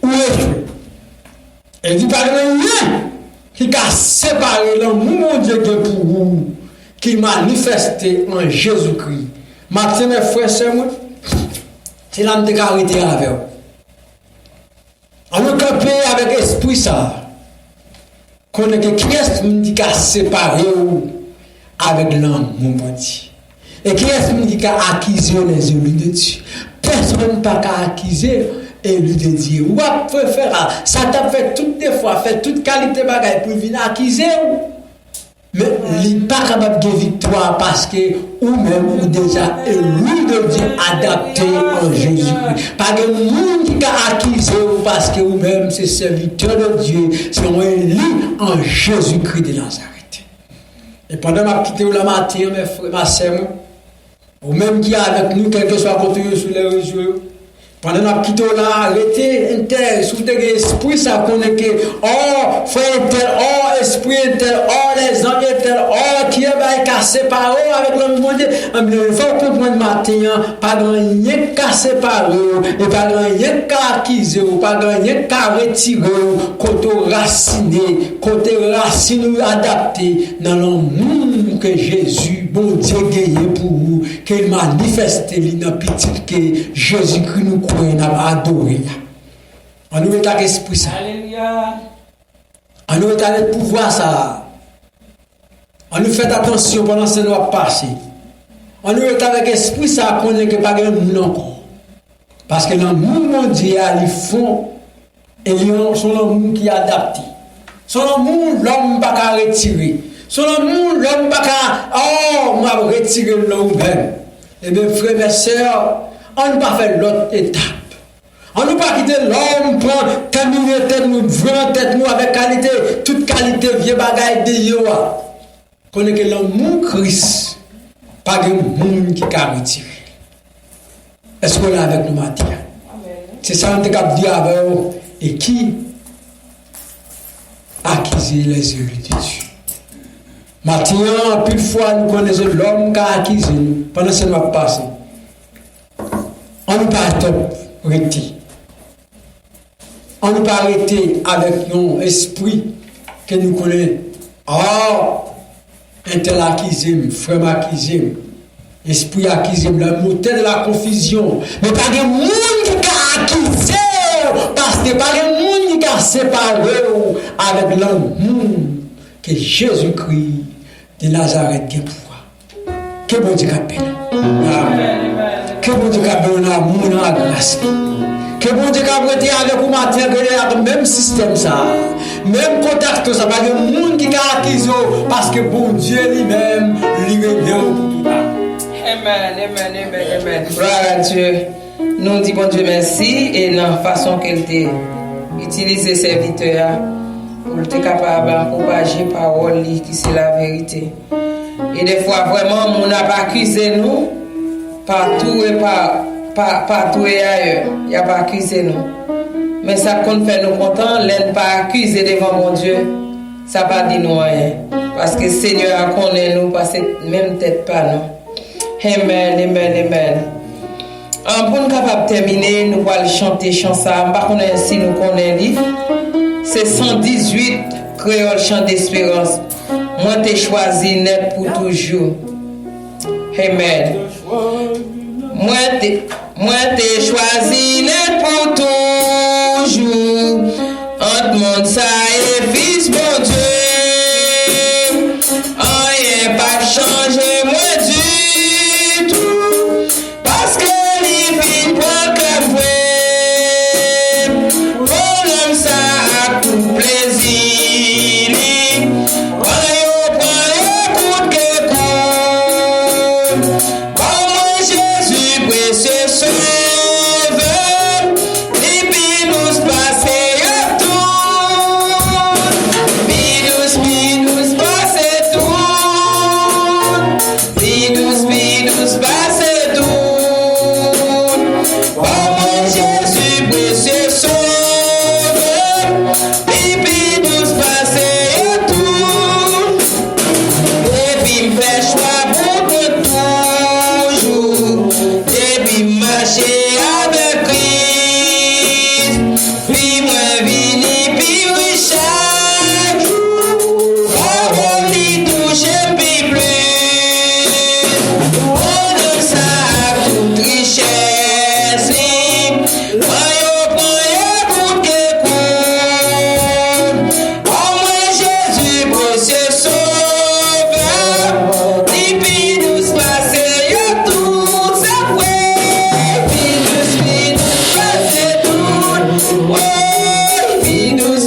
ou échoué. Et il dit pas rien qui a séparé l'amour de Dieu pour vous, qui manifesté en Jésus-Christ. Maintenant, mes frères et sœurs, c'est l'âme de carité avec vous. On nous camper avec l'esprit ça. Qu'on est que qui est-ce qui a séparé avec l'amour de Dieu? Et qui est-ce qui a accusé les élus de Dieu? Personne n'a qu'à accuser les élus de Dieu. Ou à faire ça t'a fait toutes les fois, fait toute qualité de bagaille pour venir accuser. Mais il n'est pas capable de victoire parce que ou-même ou déjà élu de Dieu adapté en Jésus-Christ. Pas de monde qui a accusé parce que ou-même c'est serviteur de Dieu, c'est élu en Jésus-Christ de Nazareth. Et pendant ma petite la matin, mes frères, ma sœur, ou même qui est avec nous, quel que soit côté sur les réseaux, pendant la petite là, arrêtez, sous des esprits, ça connaît que, oh, frère tel, oh, esprit tel, oh, les anges tel, oh, qui est cassé par eux avec l'homme de Dieu. Il faut comprendre matin, pas rien qu'à séparer, et pas rien qu'à accuser, pas rien qu'à retirer, côté raciné, côté racine adapté dans le monde que Jésus, bon Dieu, gagné pour vous, qu'il manifeste dans le petit que Jésus-Christ nous croit, n'a adoré. On nous met à l'esprit ça. Alléluia. On nous met à le pouvoir ça. On nous fait attention pendant ce noir passé. On nous met avec l'esprit ça qu'on n'est pas de monde encore. Parce que dans le monde mondial, ils font et ils sont le monde qui est adapté. Son monde, l'homme pas qu'à retirer. Son monde, l'homme pas qu'à oh, moi retirer l'homme même. Et bien, frères et sœurs, on ne pas faire l'autre étape. On ne pas quitter l'homme, prendre, terminer tête nous, vraiment tête nous avec qualité, toute qualité, vieux bagaille de Yoa. Qu'on est que l'homme Christ, pas de monde qui a retiré. Est-ce qu'on est avec nous matin? C'est ça qu'on a dit avec vous. Et qui accusé les élus de Dieu? Maintenant, plus de fois, nous connaissons l'homme qui a accusé nous pendant ce mois passé. On ne peut pas arrêter. On ne peut pas arrêter avec nos esprits que nous connaissons. Ah, un tel accusé, frère accusé, esprit accusé, le moteur de la confusion. Mais pas de monde qui a accusé parce que pas le monde qui a séparé avec l'amour que Jésus-Christ de Nazareth a pouvoir. Que bon Dieu appelle. Que bon Dieu appelle l'amour dans la grâce. Que bon Dieu appelle avec vous matin que le même système ça. Même contact ça pas le monde qui a acquis parce que bon Dieu lui-même lui revient pour tout là. Amen. Gloire à Dieu. Nous disons bon Dieu merci et dans la façon qu'elle t'a utilisé serviteur pour être capable de propager la parole qui c'est la vérité. Et des fois vraiment on n'a pas accusé nous partout et partout et ailleurs. Il n'y a pas accusé nous. Mais ça compte fait nous contents, l'un pas accusé devant mon Dieu. Ça pas dit nous rien. Parce que le Seigneur connaît nous parce que même tête pas nous. Amen. Pour nous capables de terminer, nous allons chanter chanson. Par contre, si nous connaissons livre, c'est 118 créole chant d'espérance. Moi t'ai choisi net pour toujours. Amen. Moi t'ai choisi net pour toujours. Entre monde ça et fils bon Dieu. Rien pas changer moi du tout. Parce que les filles prennent comme vrai. Bonhomme ça a tout plaisir. Prends écoute que court. Oh moi Jésus précieux sauveur. Et puis nous passer à tout. Puis nous passer tout. Puis nous passer tout. Oh mon Jésus précieux sauveur. Et puis nous passer à tout. Et puis me fait choix pour toujours. Et puis marcher avec Christ. Puis moi vini, puis oui chaque jour. Parole lui touche puis plus. On donne ça à toute richesse. Voyons pour que court. Oh moi Jésus précieux sauveur. Et puis nous passer à tout ça ouais. Puis nous passer tout. Ouais. Puis nous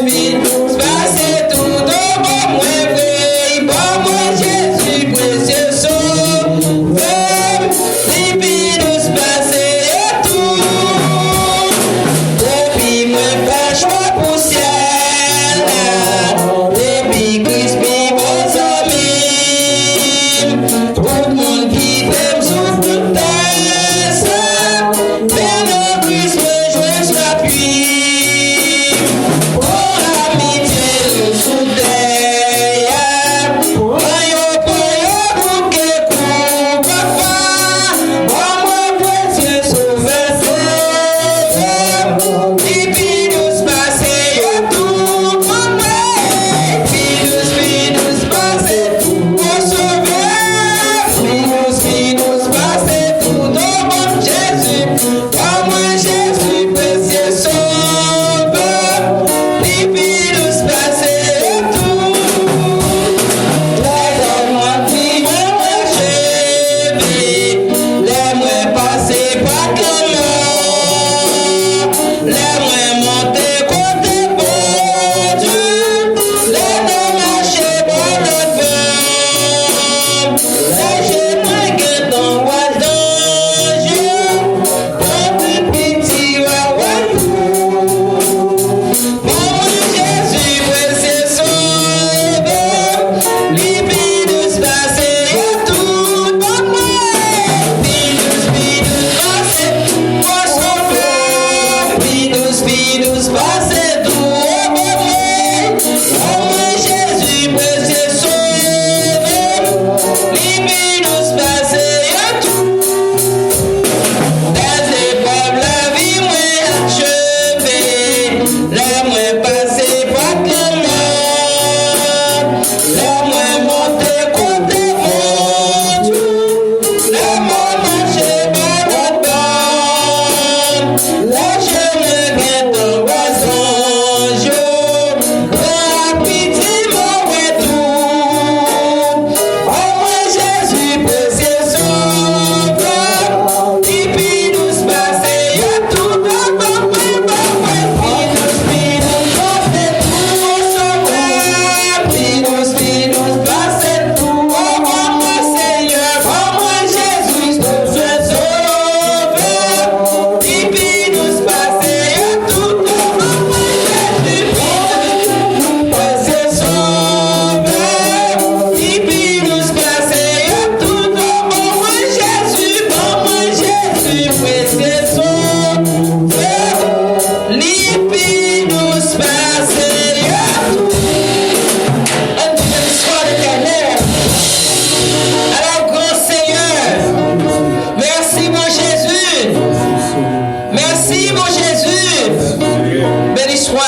passer tout. Oh bon moi vrai. Bon moi Jésus précieux sauveur. Et puis nous passer à tout. Depuis moi pas choix pour ciel. Depuis Christ puis vos amis. Tout le monde qui t'aime souffre de test. Mais le Christ me joint l'appui. Pour l'amitié nous soutient. Voyons pour que court papa. Bon moi précieux sauveur. Et puis nous passer à tout. Puis nous passer tout. Pour sauveur. Puis nous passer tout. Oh mon Jésus. Oh moi Jésus précieux sauveur. Et puis nous passer à tout. Laisse-moi vivre moi chevet. Laisse-moi passer par la mort. Laisse-moi monter côté bon Dieu. Laisse-moi marcher par le vent. Laisse-moi que ton roi d'ange. Ton petit waouh. Mon Jésus précieux sauveur. Lui nous passer à tout. Bon moi. Puis nous passer pour sauveur. Puis nous passer tout. Oh mon Jésus précieux sauveur. Lui nous passer à tout. Dans l'épreuve la vie moi achevée. Laisse-moi passer par la mort. Laisse-moi monter côté mon Dieu. Laisse-moi marcher par la bande. Lâche-moi bien ton oiseau.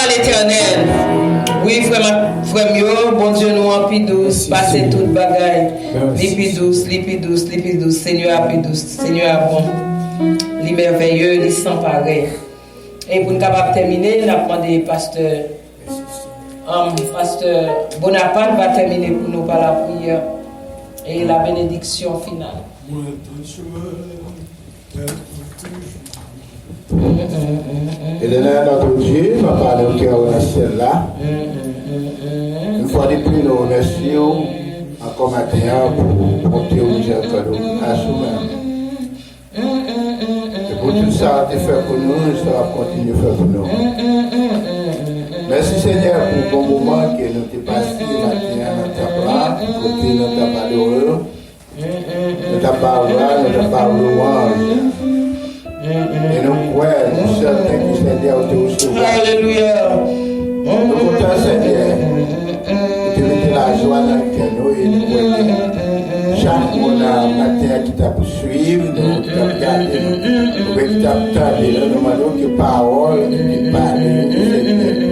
à l'Éternel. Oui, frère Mio, bon Dieu, nous en plus douce, passez toute bagaille. Lipi douce. Seigneur a plus douce, Seigneur a bon. Les merveilleux, les sans pareil. Et pour nous capables terminer, nous avons demandé pasteur Bonaparte va terminer pour nous par la prière et la bénédiction finale. Éternel, notre Dieu, nous parlons au cœur de la ciel là. Une fois de plus, nous remercions encore matin pour monter au miséricorde à nous-mêmes. Et pour tout ça, tu fais pour nous, ça va continuer à faire pour nous. Merci Seigneur pour le bon moment que nous t'ai passé matin dans ta bras, côté dans ta malheureux, dans ta parole, dans ta parole louange. Et nous croyons, nous sommes que Seigneur te recevoir. Alléluia. Nous comptons Seigneur, de mettre la joie dans le cœur et nous croyons. Chaque matin qui t'a poursuivi, nous t'a regardé, nous t'a entendu, nous demandons que parole, que parole, Seigneur.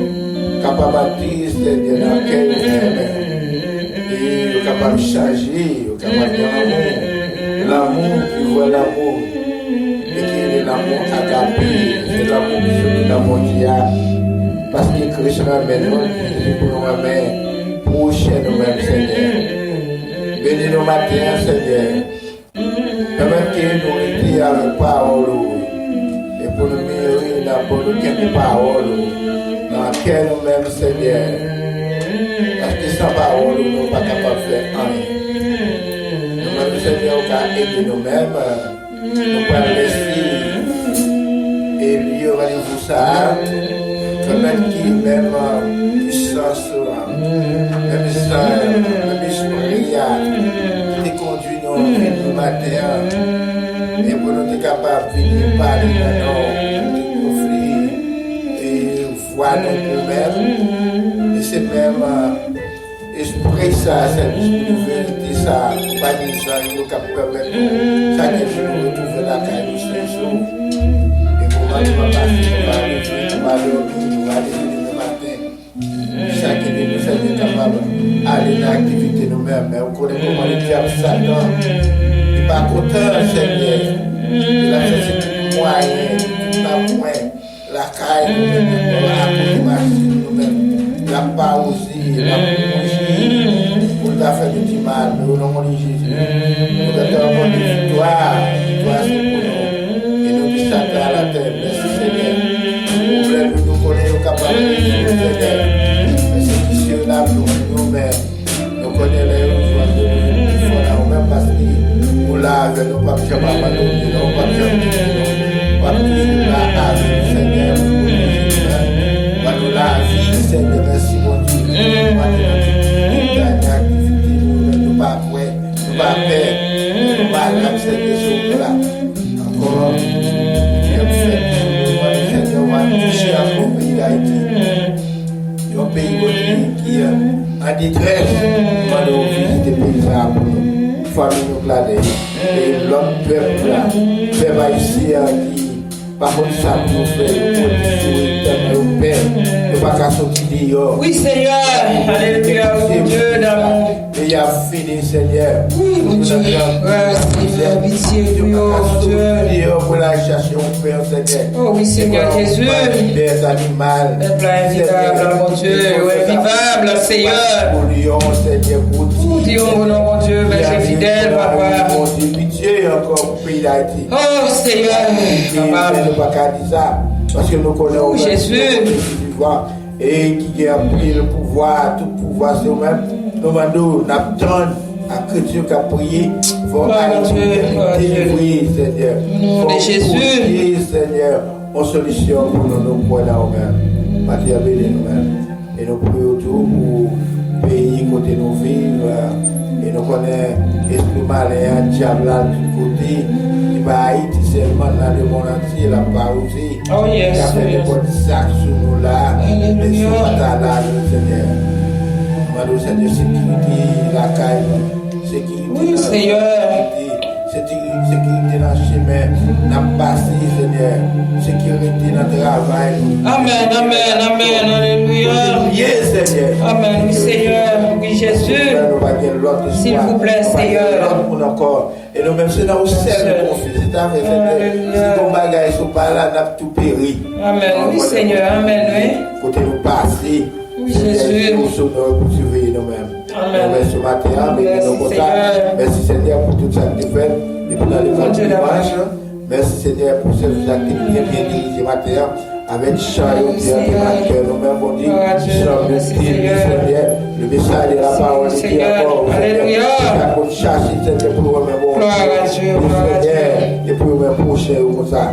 Capable de Seigneur dans quel et capable de changer, capable de l'amour qui voit l'amour, et qui est l'amour agapé, c'est l'amour qui est l'amour mondial, parce que Christ ramène nous, c'est pour nous ramener prochain nous-mêmes, Seigneur. Bénis nos matins, Seigneur. Permettez nous de dire avec parole, et pour nous mûrir, pour nous quelques paroles. Dans laquelle nous-mêmes, Seigneur, parce que sans parole, nous ne sommes pas capables de faire rien. Nous-mêmes, Seigneur, nous avons aidé nous-mêmes, nous pouvons laisser et lui, rendez-vous ça, permettre qu'il même puissance, même esprit, qui conduit nos matins, et pour nous être capables de venir parler de nos voir nous-mêmes, et c'est même esprit ça, c'est une vérité ça, pas des gens qui nous permettent ça que je nous retrouve la caille du Saint-Jean. Et pour moi, nous allons dormir, nous allons le matin. Chaque année, nous sommes capables d'aller dans l'activité nous-mêmes, mais on connaît comment le diable Satan, il n'est pas content, Seigneur. Il a fait tout moyen, tout la moyen. La caille, nous-mêmes, la pause, la bougie, pour la faire du mal, nous avons dit Jésus. Nous avons dit victoire, victoire c'est pour nous. Et nous disons à la terre, merci Seigneur. Nous connaissons capables de Seigneur. Merci Monsieur, là, nous-mêmes, nous connaissons les joies de nous-mêmes parce que nous l'avons, nous ne pouvons pas abandonner, nous ne pouvons pas toujours la vie, Seigneur, pour la vie, Seigneur, merci mon Dieu. Nous ne pas prêts, nous pas peur, nous pas grave, Seigneur, là. Encore, Seigneur, on va toucher à mon pays d'Haïti. Un pays qui est en détresse, on va nous visiter les paysans pour nous, famille nous glader. Et l'autre peuple là, peuple haïtien qui par contre, ça nous fait le Père, ne pas qu'à sortir dehors. Oui, Seigneur, alléluia, Dieu d'amour. Et il a fini, Seigneur. Oui, mon Dieu, Seigneur, pitié, oh Dieu. Pour la chercher au Père, Seigneur. Oh oui, Seigneur Jésus. Les animaux. Les plats invitables, mon Dieu, vivable, Seigneur. Pour Lyon, Seigneur, pour Dieu, mon Dieu, verset fidèle, papa. Mon Dieu, pitié encore pour pays d'Haïti. Oh Seigneur, papa. Ne pas qu'à dire ça, parce que nous connaissons Jésus et qui a pris le pouvoir, tout pouvoir c'est nous-mêmes. Nous demandons, nous attendons à Chrétien qui a prié, pour délivrer, Seigneur. Au nom de Jésus, Seigneur, en solution pour nous points là nous-mêmes. Matthieu béni nous-mêmes. Et nous prions tout pour le pays côté nous vivons. Et nous connaissons l'esprit malin, diable à tous côtés. Haïti seulement dans le monde entier, la parodie. Oh yes. Il a fait des bonnes sacs sur nous là. Les sur là, le Seigneur. Nous demandons Seigneur sécurité, la caille, sécurité. Oui, Seigneur. sécurité dans le chemin, dans le passé, Seigneur, sécurité dans le travail. Amen, amen, amen, alléluia. Seigneur. Amen, oui, Seigneur, oui, Jésus. S'il vous plaît, Seigneur. Et nous-mêmes, c'est dans le ciel de confiance. Si ton bagage n'est pas là, nous avons tout péri. Amen, oui, Seigneur, amen, oui. Côté nous passer. Oui, Jésus. Nous sommes pour surveiller nous-mêmes. Amen. Merci matin, merci Seigneur pour tout ça que tu fais. Depuis dans les dimanche. Merci Seigneur pour ces activités bien dirigées matin. Avec chant et bien nous-mêmes, on dit, le message de la parole qui est encore. Alléluia. Pour chercher Seigneur pour nous-mêmes. Gloire à Dieu. Et pour nous-mêmes prochains comme ça.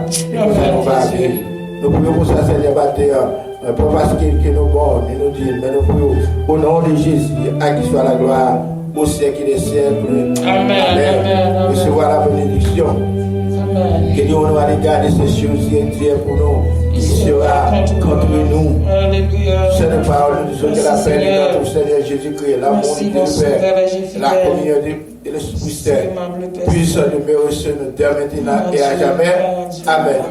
Nous pouvons pour ça Seigneur matin. Pas parce qu'il nous bon, il nous dit, mais nous pouvons, au nom de Jésus, à qui soit la gloire, au siècle des siècles. Amen. Recevoir la bénédiction. Amen. Que Dieu nous a regardé ces choses et Dieu pour nous, qui sera contre nous. Alléluia. C'est une parole, nous disons que la paix de notre Seigneur Jésus-Christ, l'amour de Dieu, la communion de l'Esprit Saint, puisse demeurer sur nous dès maintenant et à jamais. Amen.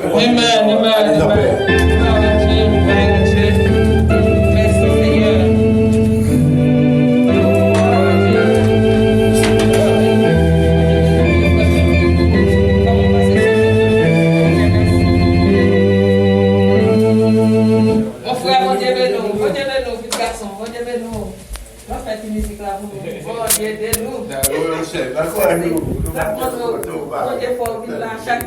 Chaque